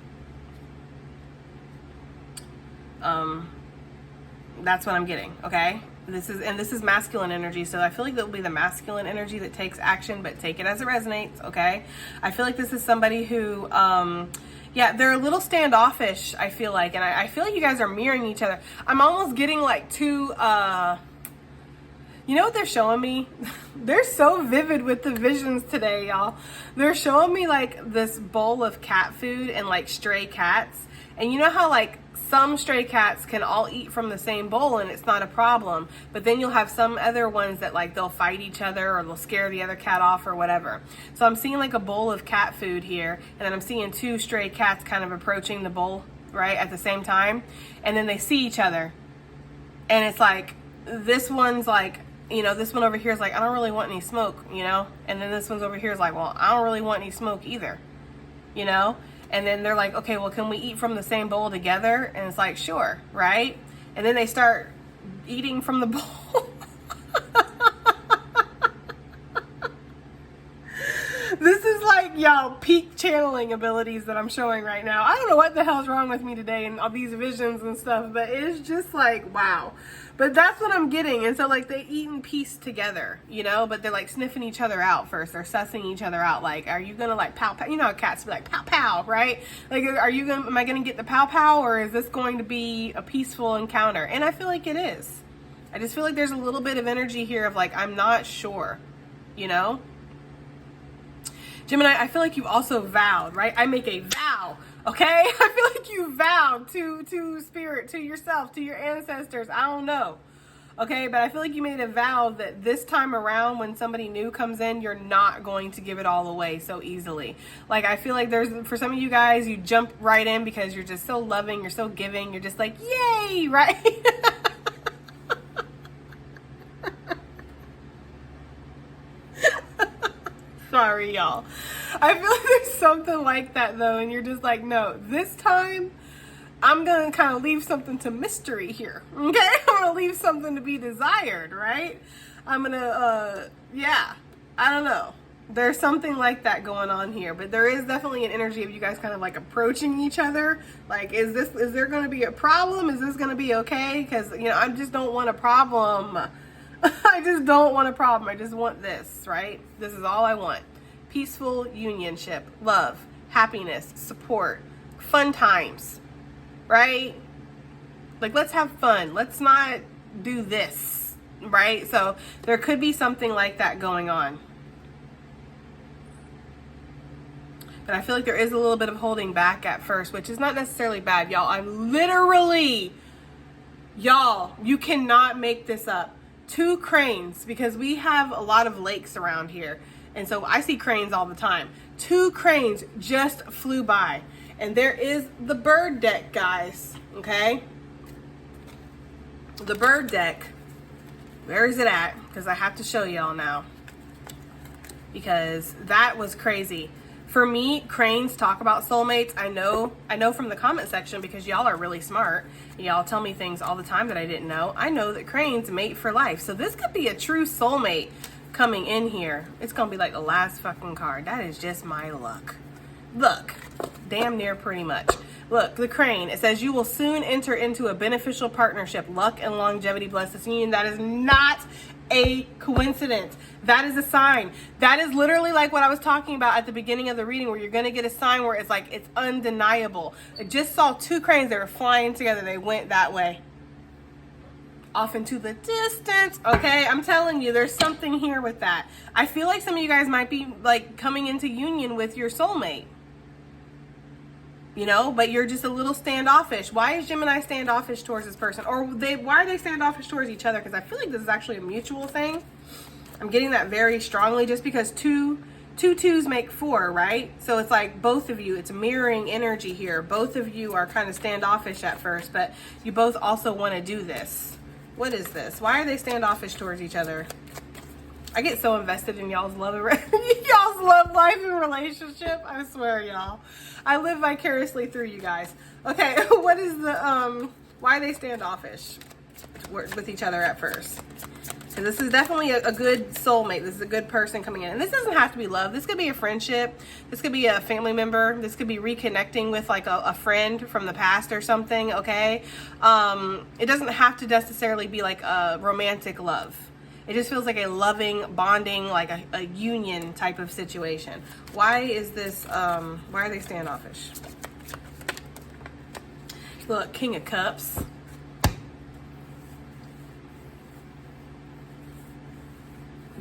That's what I'm getting, okay? This is masculine energy, so I feel like that'll be the masculine energy that takes action, but take it as it resonates, okay? I feel like this is somebody who, yeah, they're a little standoffish, I feel like, and I feel like you guys are mirroring each other. I'm almost getting like two, you know what they're showing me? They're so vivid with the visions today, y'all. They're showing me like this bowl of cat food and like stray cats, and you know how like some stray cats can all eat from the same bowl and it's not a problem, but then you'll have some other ones that like they'll fight each other or they'll scare the other cat off or whatever. So I'm seeing like a bowl of cat food here, and then I'm seeing two stray cats kind of approaching the bowl, right, at the same time, and then they see each other, and it's like this one's like, you know, this one over here is like, I don't really want any smoke, you know, and then this one's over here is like, well, I don't really want any smoke either, you know. And then they're like, okay, well, can we eat from the same bowl together? And it's like, sure, right? And then they start eating from the bowl. y'all peak channeling abilities that I'm showing right now. I don't know what the hell's wrong with me today and all these visions and stuff, but it's just like, wow. But that's what I'm getting. And so like they eat in peace together, you know, but they're like sniffing each other out first. They're sussing each other out. Like, are you going to like pow pow? You know how cats be like pow pow, right? Like, am I going to get the pow pow, or is this going to be a peaceful encounter? And I feel like it is. I just feel like there's a little bit of energy here of like, I'm not sure, you know? Gemini, I feel like you also vowed, right? I make a vow, okay? I feel like you vowed to spirit, to yourself, to your ancestors. I don't know, okay? But I feel like you made a vow that this time around when somebody new comes in, you're not going to give it all away so easily. Like, I feel like for some of you guys, you jump right in because you're just so loving, you're so giving, you're just like, yay, right? Sorry, y'all. I feel like there's something like that, though, and you're just like, no, this time, I'm going to kind of leave something to mystery here, okay? I'm going to leave something to be desired, right? I'm going to, yeah, I don't know. There's something like that going on here, but there is definitely an energy of you guys kind of like approaching each other. Like, is there going to be a problem? Is this going to be okay? Because, you know, I just don't want a problem. I just don't want a problem. I just want this, right? This is all I want. Peaceful unionship, love, happiness, support, fun times, right? Like, let's have fun. Let's not do this, right? So there could be something like that going on. But I feel like there is a little bit of holding back at first, which is not necessarily bad. Y'all, I'm literally, y'all, you cannot make this up. 2 cranes, because we have a lot of lakes around here. And so I see cranes all the time. 2 cranes just flew by. And there is the bird deck, guys. Okay? The bird deck. Where is it at? Because I have to show y'all now. Because that was crazy. For me, cranes talk about soulmates. I know from the comment section, because y'all are really smart. Y'all tell me things all the time that I didn't know. I know that cranes mate for life. So this could be a true soulmate coming in here. It's going to be like the last fucking card. That is just my luck. Look, damn near pretty much. Look, the crane, it says you will soon enter into a beneficial partnership. Luck and longevity bless this union. That is not a coincidence. That is a sign. That is literally like what I was talking about at the beginning of the reading, where you're going to get a sign where it's like, it's undeniable. I just saw 2 cranes. They were flying together. They went that way. Off into the distance. Okay, I'm telling you, there's something here with that. I feel like some of you guys might be like coming into union with your soulmate. You know, but you're just a little standoffish. Why is Gemini standoffish towards this person? Or why are they standoffish towards each other? Because I feel like this is actually a mutual thing. I'm getting that very strongly, just because two twos make 4, right? So it's like both of you, it's mirroring energy here. Both of you are kind of standoffish at first, but you both also want to do this. What is this? Why are they standoffish towards each other? I get so invested in y'all's love life and relationship. I swear, y'all. I live vicariously through you guys. Okay, what is the, why are they standoffish with each other at first? So this is definitely a good soulmate. This is a good person coming in. And this doesn't have to be love. This could be a friendship. This could be a family member. This could be reconnecting with like a friend from the past or something, okay? It doesn't have to necessarily be like a romantic love. It just feels like a loving, bonding, like a union type of situation. Why is this, why are they standoffish? Look, King of Cups.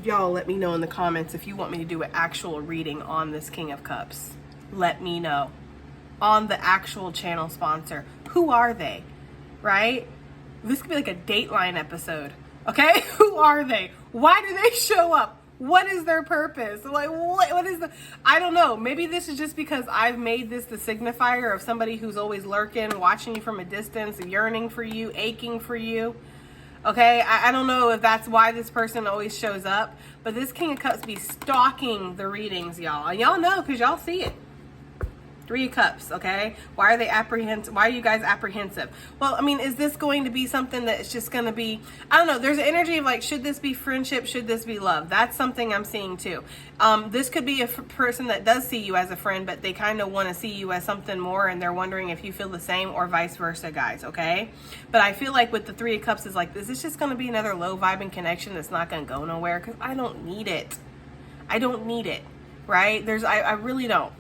Y'all let me know in the comments if you want me to do an actual reading on this King of Cups. Let me know. On the actual channel sponsor. Who are they? Right? This could be like a Dateline episode. Okay, who are they? Why do they show up? What is their purpose? Like, what is the, I don't know. Maybe this is just because I've made this the signifier of somebody who's always lurking, watching you from a distance, yearning for you, aching for you. Okay, I don't know if that's why this person always shows up, but this King of Cups be stalking the readings, y'all. And y'all know, because y'all see it. Three of Cups, okay? Why are they apprehensive? Why are you guys apprehensive? Well, I mean, is this going to be something that's just going to be, I don't know, there's an energy of like, should this be friendship? Should this be love? That's something I'm seeing too. This could be a person that does see you as a friend, but they kind of want to see you as something more, and they're wondering if you feel the same, or vice versa, guys, okay? But I feel like with the Three of Cups is like, is this just going to be another low vibing connection that's not going to go nowhere? Because I don't need it. I don't need it, right? I really don't.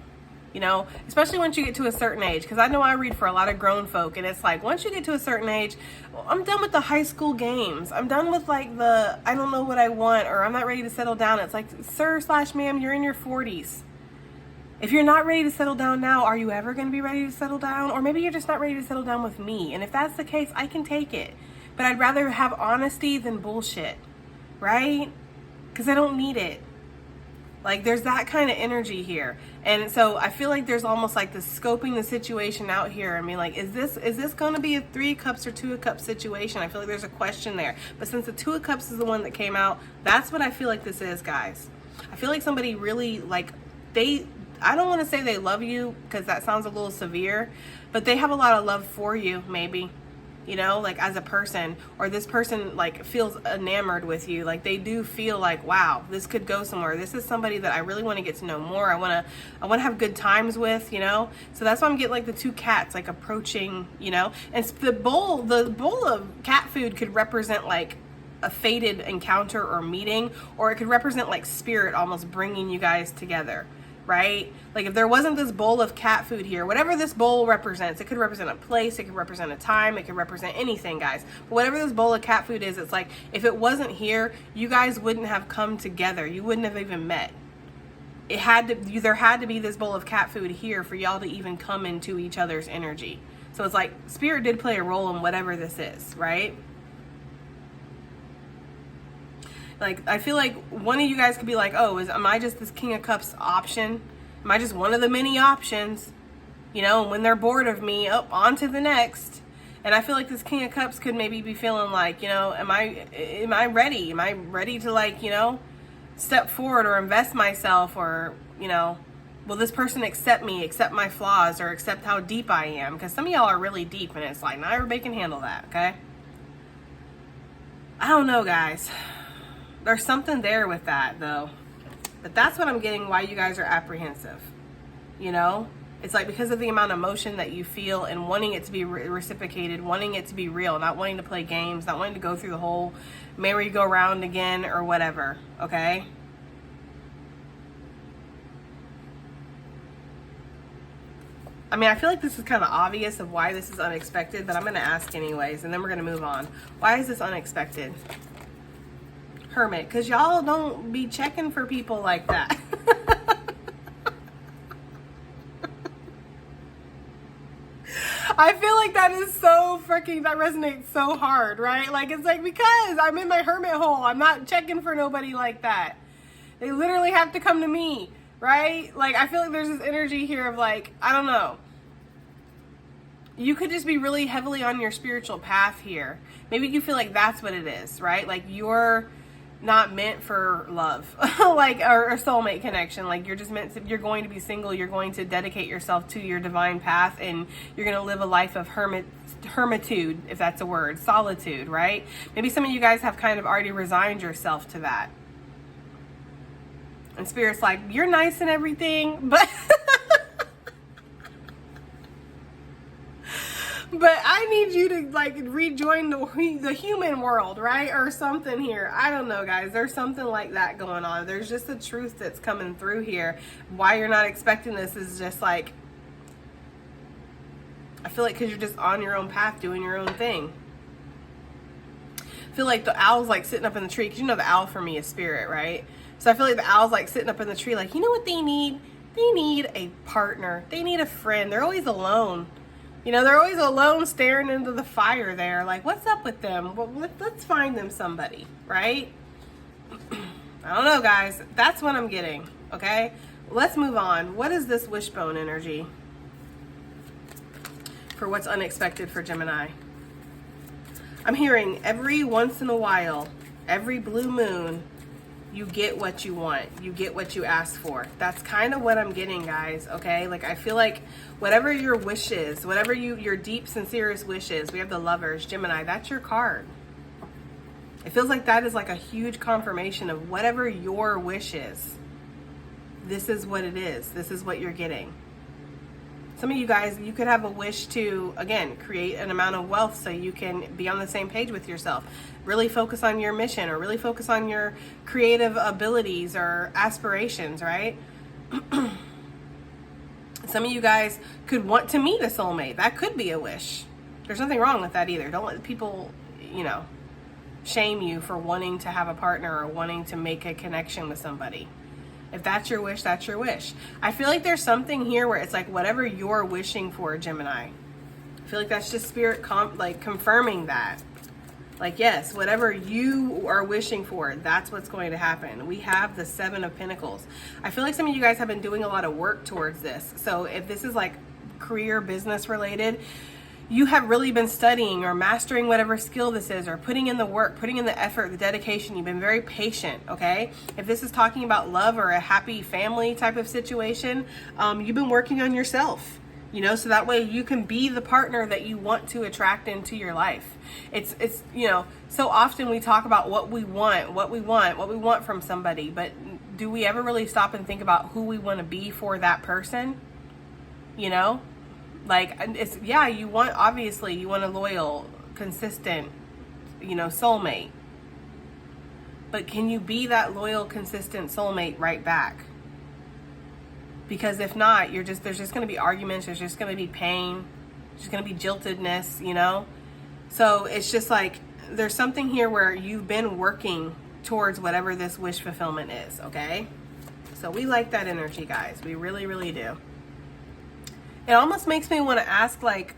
You know, especially once you get to a certain age, because I know I read for a lot of grown folk, and it's like, once you get to a certain age, well, I'm done with the high school games. I'm done with like the, I don't know what I want, or I'm not ready to settle down. It's like, sir/ma'am, you're in your 40s. If you're not ready to settle down now, are you ever going to be ready to settle down? Or maybe you're just not ready to settle down with me. And if that's the case, I can take it. But I'd rather have honesty than bullshit, right? Because I don't need it. Like, there's that kind of energy here. And so I feel like there's almost like this scoping the situation out here. I mean, like, is this going to be a Three of Cups or Two of Cups situation? I feel like there's a question there. But since the Two of Cups is the one that came out, that's what I feel like this is, guys. I feel like somebody really, like, I don't want to say they love you, because that sounds a little severe, but they have a lot of love for you, maybe. You know, like as a person, or this person like feels enamored with you. Like they do feel like, wow, this could go somewhere. This is somebody that I really want to get to know more. I want to have good times with, you know? So that's why I'm getting like the two cats like approaching, you know? And the bowl of cat food could represent like a fated encounter or meeting, or it could represent like spirit almost bringing you guys together. Right? Like if there wasn't this bowl of cat food here, whatever this bowl represents, it could represent a place, it could represent a time, it could represent anything, guys. But whatever this bowl of cat food is, it's like, if it wasn't here, you guys wouldn't have come together. You wouldn't have even met. There had to be this bowl of cat food here for y'all to even come into each other's energy. So it's like, spirit did play a role in whatever this is, right? Like, I feel like one of you guys could be like, oh, am I just this King of Cups option? Am I just one of the many options? You know, and when they're bored of me, on to the next. And I feel like this King of Cups could maybe be feeling like, you know, am I ready? Am I ready to, like, you know, step forward or invest myself, or, you know, will this person accept me, accept my flaws, or accept how deep I am? Because some of y'all are really deep, and it's like, not everybody can handle that, okay? I don't know, guys. There's something there with that, though. But that's what I'm getting, why you guys are apprehensive. You know? It's like because of the amount of emotion that you feel and wanting it to be reciprocated, wanting it to be real, not wanting to play games, not wanting to go through the whole merry-go-round again or whatever, okay? I mean, I feel like this is kind of obvious of why this is unexpected, but I'm going to ask anyways, and then we're going to move on. Why is this unexpected? Hermit, because y'all don't be checking for people like that. I feel like that is so freaking, that resonates so hard, right? Like, it's like, because I'm in my hermit hole, I'm not checking for nobody like that. They literally have to come to me, right? Like, I feel like there's this energy here of like, I don't know. You could just be really heavily on your spiritual path here. Maybe you feel like that's what it is, right? Like you're not meant for love, like, or a soulmate connection. Like you're just meant to, you're going to be single. You're going to dedicate yourself to your divine path, and you're going to live a life of hermitude, if that's a word, solitude, right? Maybe some of you guys have kind of already resigned yourself to that. And spirit's like, you're nice and everything, but but I need you to like rejoin the human world, right? Or something here. I don't know, guys. There's something like that going on. There's just a truth that's coming through here. Why you're not expecting this is just like, I feel like because you're just on your own path doing your own thing. I feel like the owl's like sitting up in the tree, because you know the owl for me is spirit, right? So I feel like the owl's like sitting up in the tree like, you know what they need? They need a partner. They need a friend. They're always alone. You know, they're always alone staring into the fire there. Like, what's up with them? Well, let's find them somebody, right? I don't know, guys. That's what I'm getting, okay? Let's move on. What is this wishbone energy for what's unexpected for Gemini? I'm hearing every once in a while, every blue moon, you get what you want. You get what you ask for. That's kind of what I'm getting, guys, okay? Like, I feel like whatever your wish is, whatever your deep, sincerest wish is, we have the Lovers, Gemini, that's your card. It feels like that is like a huge confirmation of whatever your wish is. This is what it is. This is what you're getting. Some of you guys, you could have a wish to, again, create an amount of wealth so you can be on the same page with yourself. Really focus on your mission, or really focus on your creative abilities or aspirations, right? Some of you guys could want to meet a soulmate. That could be a wish. There's nothing wrong with that either. Don't let people, shame you for wanting to have a partner or wanting to make a connection with somebody. If that's your wish, that's your wish. I feel like there's something here where it's like whatever you're wishing for, Gemini. I feel like that's just spirit confirming that. Like, yes, whatever you are wishing for, that's what's going to happen. We have the 7 of Pentacles. I feel like some of you guys have been doing a lot of work towards this. So if this is like career, business related, you have really been studying or mastering whatever skill this is, or putting in the work, putting in the effort, the dedication. You've been very patient, okay? If this is talking about love or a happy family type of situation, you've been working on yourself, so that way you can be the partner that you want to attract into your life. It's so often we talk about what we want from somebody, but do we ever really stop and think about who we want to be for that person? Like, it's, yeah, you want a loyal, consistent, soulmate. But can you be that loyal, consistent soulmate right back? Because if not, there's just going to be arguments, there's just going to be pain, there's just going to be jiltedness, So it's just like, there's something here where you've been working towards whatever this wish fulfillment is, okay? So we like that energy, guys. We really, really do. It almost makes me want to ask, like,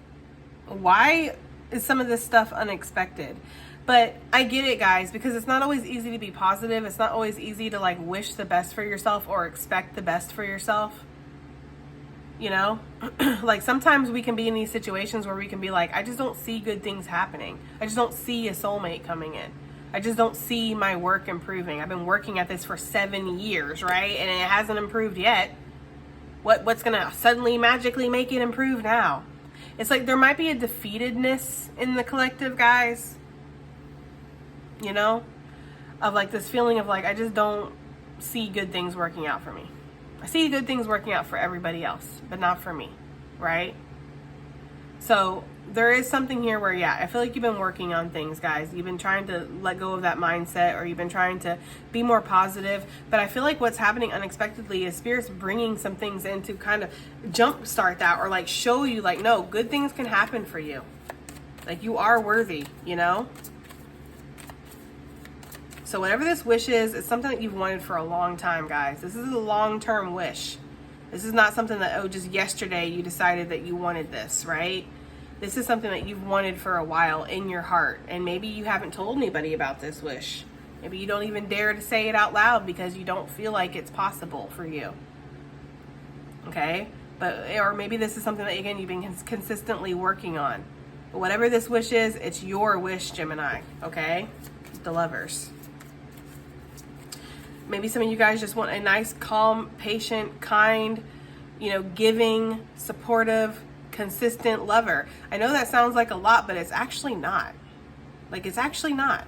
why is some of this stuff unexpected? But I get it, guys, because it's not always easy to be positive. It's not always easy to, like, wish the best for yourself or expect the best for yourself. Like, sometimes we can be in these situations where we can be like, I just don't see good things happening. I just don't see a soulmate coming in. I just don't see my work improving. I've been working at this for 7 years, right? And it hasn't improved yet. What's gonna suddenly magically make it improve now? It's like there might be a defeatedness in the collective, guys. Of like this feeling of like, I just don't see good things working out for me. I see good things working out for everybody else, but not for me, right? So there is something here where, yeah, I feel like you've been working on things, guys. You've been trying to let go of that mindset, or you've been trying to be more positive. But I feel like what's happening unexpectedly is Spirit's bringing some things in to kind of jumpstart that, or like show you like, no, good things can happen for you. Like, you are worthy, So whatever this wish is, it's something that you've wanted for a long time, guys. This is a long-term wish. This is not something that, just yesterday you decided that you wanted this, right? This is something that you've wanted for a while in your heart. And maybe you haven't told anybody about this wish. Maybe you don't even dare to say it out loud because you don't feel like it's possible for you. Okay? Or maybe this is something that, again, you've been consistently working on. But whatever this wish is, it's your wish, Gemini. Okay? The Lovers. Maybe some of you guys just want a nice, calm, patient, kind, giving, supportive, consistent lover. I know that sounds like a lot, but it's actually not. Like, it's actually not.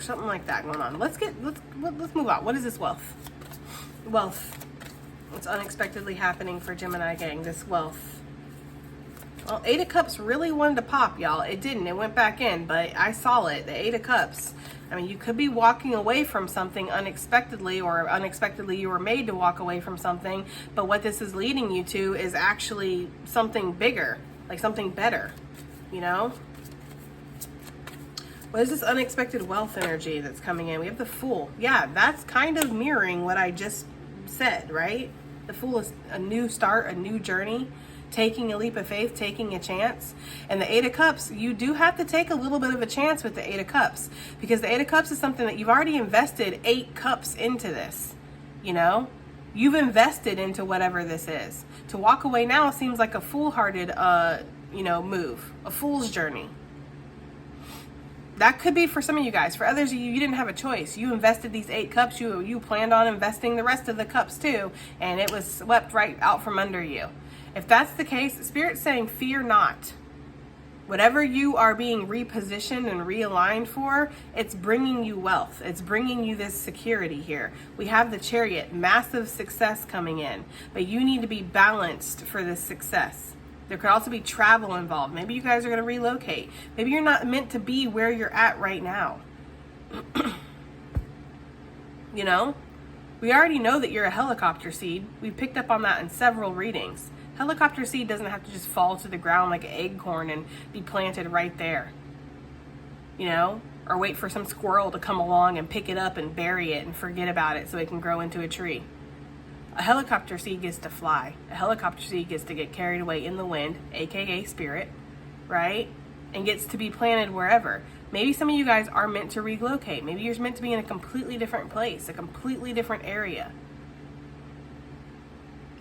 Something like that going on. Let's move on. What is this wealth? Wealth. What's unexpectedly happening for Gemini gang? This wealth. Well, 8 of Cups really wanted to pop, y'all. It didn't. It went back in, but I saw it. The 8 of Cups. I mean, you could be walking away from something unexpectedly, or unexpectedly you were made to walk away from something. But what this is leading you to is actually something bigger, like something better, What is this unexpected wealth energy that's coming in? We have the Fool. Yeah, that's kind of mirroring what I just said, right? The Fool is a new start, a new journey. Taking a leap of faith, taking a chance. And the 8 of Cups, you do have to take a little bit of a chance with the 8 of Cups, because the 8 of Cups is something that you've already invested 8 cups into this. You've invested into whatever this is. To walk away now seems like a foolhardy move, a fool's journey. That could be for some of you guys. For others of you, you didn't have a choice. You invested these 8 cups. You planned on investing the rest of the cups too, and it was swept right out from under you. If that's the case, Spirit's saying, fear not. Whatever you are being repositioned and realigned for, it's bringing you wealth. It's bringing you this security here. We have the Chariot, massive success coming in, but you need to be balanced for this success. There could also be travel involved. Maybe you guys are going to relocate. Maybe you're not meant to be where you're at right now. You know, we already know that you're a helicopter seed. We picked up on that in several readings. Helicopter seed doesn't have to just fall to the ground like an acorn and be planted right there. You know, or wait for some squirrel to come along and pick it up and bury it and forget about it so it can grow into a tree. A helicopter seed gets to fly. A helicopter seed gets to get carried away in the wind, aka spirit, right? And gets to be planted wherever. Maybe some of you guys are meant to relocate. Maybe you're meant to be in a completely different place, a completely different area.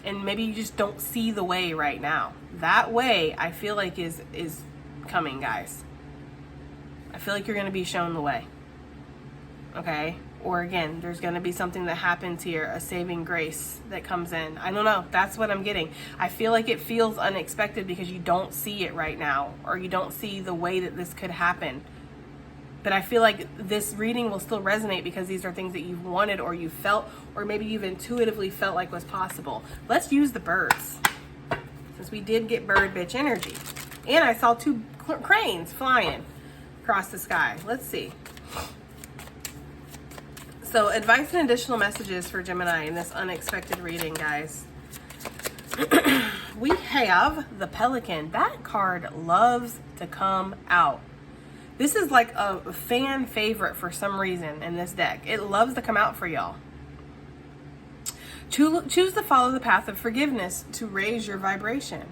And maybe you just don't see the way right now. That way, I feel like is coming, guys. I feel like you're going to be shown the way. Okay? Or again, there's going to be something that happens here, a saving grace that comes in. I don't know. That's what I'm getting. I feel like it feels unexpected because you don't see it right now, or you don't see the way that this could happen. But I feel like this reading will still resonate because these are things that you've wanted or you felt, or maybe you've intuitively felt like was possible. Let's use the birds, since we did get bird bitch energy. And I saw 2 cranes flying across the sky. Let's see. So, advice and additional messages for Gemini in this unexpected reading, guys. We have the Pelican. That card loves to come out. This is like a fan favorite for some reason in this deck. It loves to come out for y'all. Choose to follow the path of forgiveness to raise your vibration.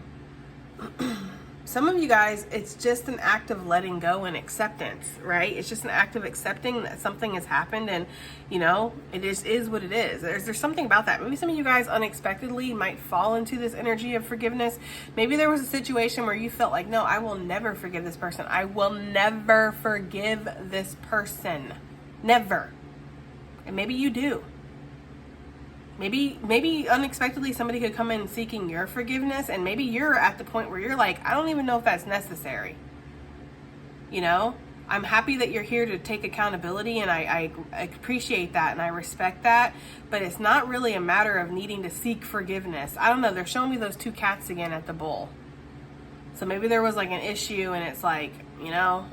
Some of you guys, it's just an act of letting go and acceptance, right? It's just an act of accepting that something has happened and, you know, it is what it is. There's something about that. Maybe some of you guys unexpectedly might fall into this energy of forgiveness. Maybe there was a situation where you felt like, no, I will never forgive this person. I will never forgive this person. Never. And maybe you do. Maybe unexpectedly somebody could come in seeking your forgiveness, and maybe you're at the point where you're like, I don't even know if that's necessary. You know, I'm happy that you're here to take accountability, and I appreciate that and I respect that, but it's not really a matter of needing to seek forgiveness. I don't know, they're showing me those 2 cats again at the bowl. So maybe there was like an issue and it's like, you know,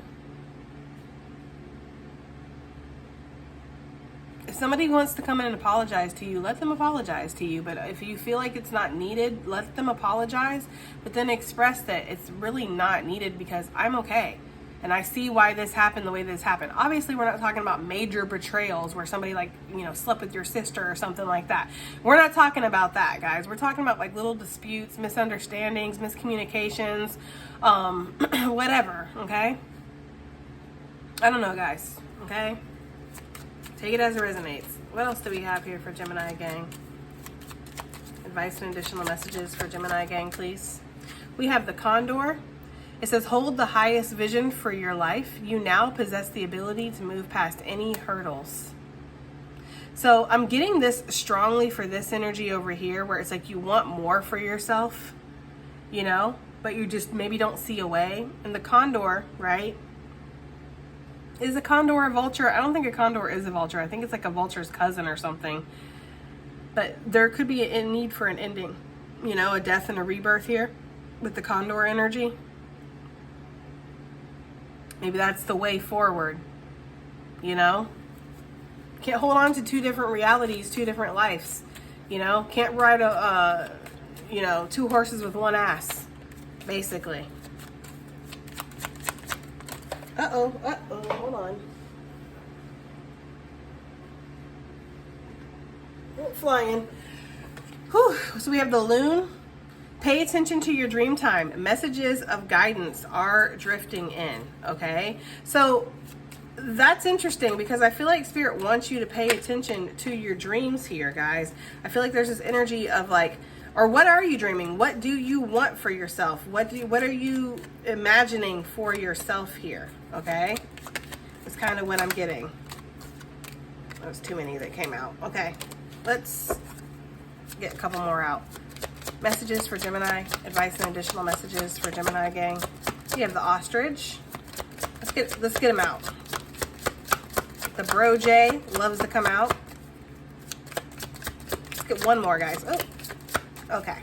if somebody wants to come in and apologize to you, let them apologize to you. But if you feel like it's not needed, let them apologize. But then express that it's really not needed because I'm okay. And I see why this happened the way this happened. Obviously, we're not talking about major betrayals where somebody like, you know, slept with your sister or something like that. We're not talking about that, guys. We're talking about like little disputes, misunderstandings, miscommunications, whatever, okay? I don't know, guys, okay? Take it as it resonates. What else do we have here for Gemini gang? Advice and additional messages for Gemini gang, please. We have the Condor. It says, hold the highest vision for your life. You now possess the ability to move past any hurdles. So I'm getting this strongly for this energy over here where it's like you want more for yourself, you know, but you just maybe don't see a way. And the Condor, right? Is a condor a vulture? I don't think a condor is a vulture. I think it's like a vulture's cousin or something. But there could be a need for an ending. You know, a death and a rebirth here with the condor energy. Maybe that's the way forward. You know? Can't hold on to 2 different realities, 2 different lives. You know? Can't ride you know, 2 horses with 1 ass. Basically. Uh-oh, hold on. Flying. Whew. So we have the Loon. Pay attention to your dream time. Messages of guidance are drifting in, okay? So that's interesting because I feel like Spirit wants you to pay attention to your dreams here, guys. I feel like there's this energy of like, or what are you dreaming? What do you want for yourself? What are you imagining for yourself here? Okay. It's kind of what I'm getting. That was too many that came out. Okay, let's get a couple more out. Messages for Gemini, advice and additional messages for Gemini gang. You have the ostrich. Let's get them out. The bro J loves to come out. Let's get one more, guys. Oh, okay.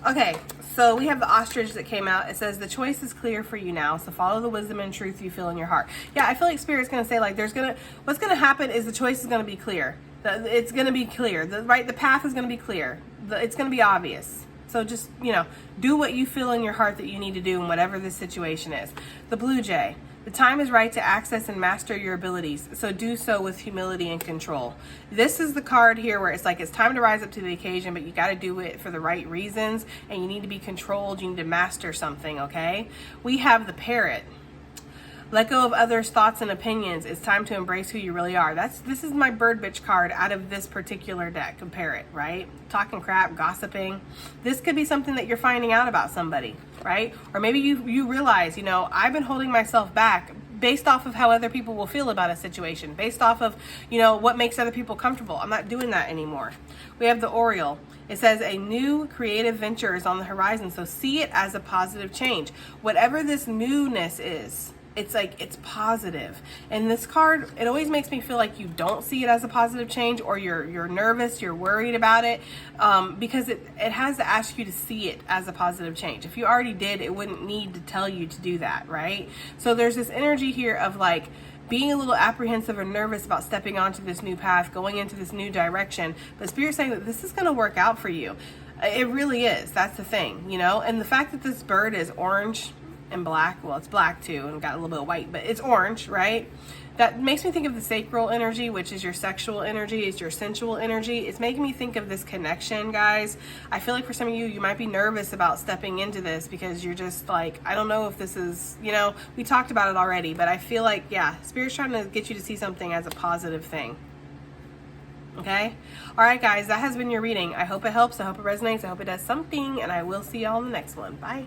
Okay, so we have the ostrich that came out. It says the choice is clear for you now, so follow the wisdom and truth you feel in your heart. Yeah, I feel like Spirit's gonna say like what's gonna happen is the choice is gonna be clear. It's gonna be clear. The path is gonna be clear. It's gonna be obvious. So just, you know, do what you feel in your heart that you need to do in whatever this situation is. The blue jay. The time is right to access and master your abilities, so do so with humility and control. This is the card here where it's like it's time to rise up to the occasion, but you got to do it for the right reasons, and you need to be controlled. You need to master something, okay? We have the parrot. Let go of others' thoughts and opinions. It's time to embrace who you really are. This is my bird bitch card out of this particular deck, a parrot, right? Talking crap, gossiping. This could be something that you're finding out about somebody, right? Or maybe you realize, you know, I've been holding myself back based off of how other people will feel about a situation, based off of, you know, what makes other people comfortable. I'm not doing that anymore. We have the Oriole. It says a new creative venture is on the horizon, so see it as a positive change. Whatever this newness is, it's like, it's positive. And this card, it always makes me feel like you don't see it as a positive change, or you're nervous, you're worried about it, because it has to ask you to see it as a positive change. If you already did, it wouldn't need to tell you to do that, right? So there's this energy here of like being a little apprehensive or nervous about stepping onto this new path, going into this new direction. But Spirit's saying that this is going to work out for you. It really is. That's the thing, you know? And the fact that this bird is orange and black, well, it's black too and got a little bit of white, but it's orange, right? That makes me think of the sacral energy, which is your sexual energy, it's your sensual energy. It's making me think of this connection, guys. I feel like for some of you might be nervous about stepping into this because you're just like, I don't know if this is, you know, we talked about it already, but I feel like, yeah, Spirit's trying to get you to see something as a positive thing. Okay? All right, guys, that has been your reading. I hope it helps. I hope it resonates. I hope it does something, and I will see y'all in the next one. Bye.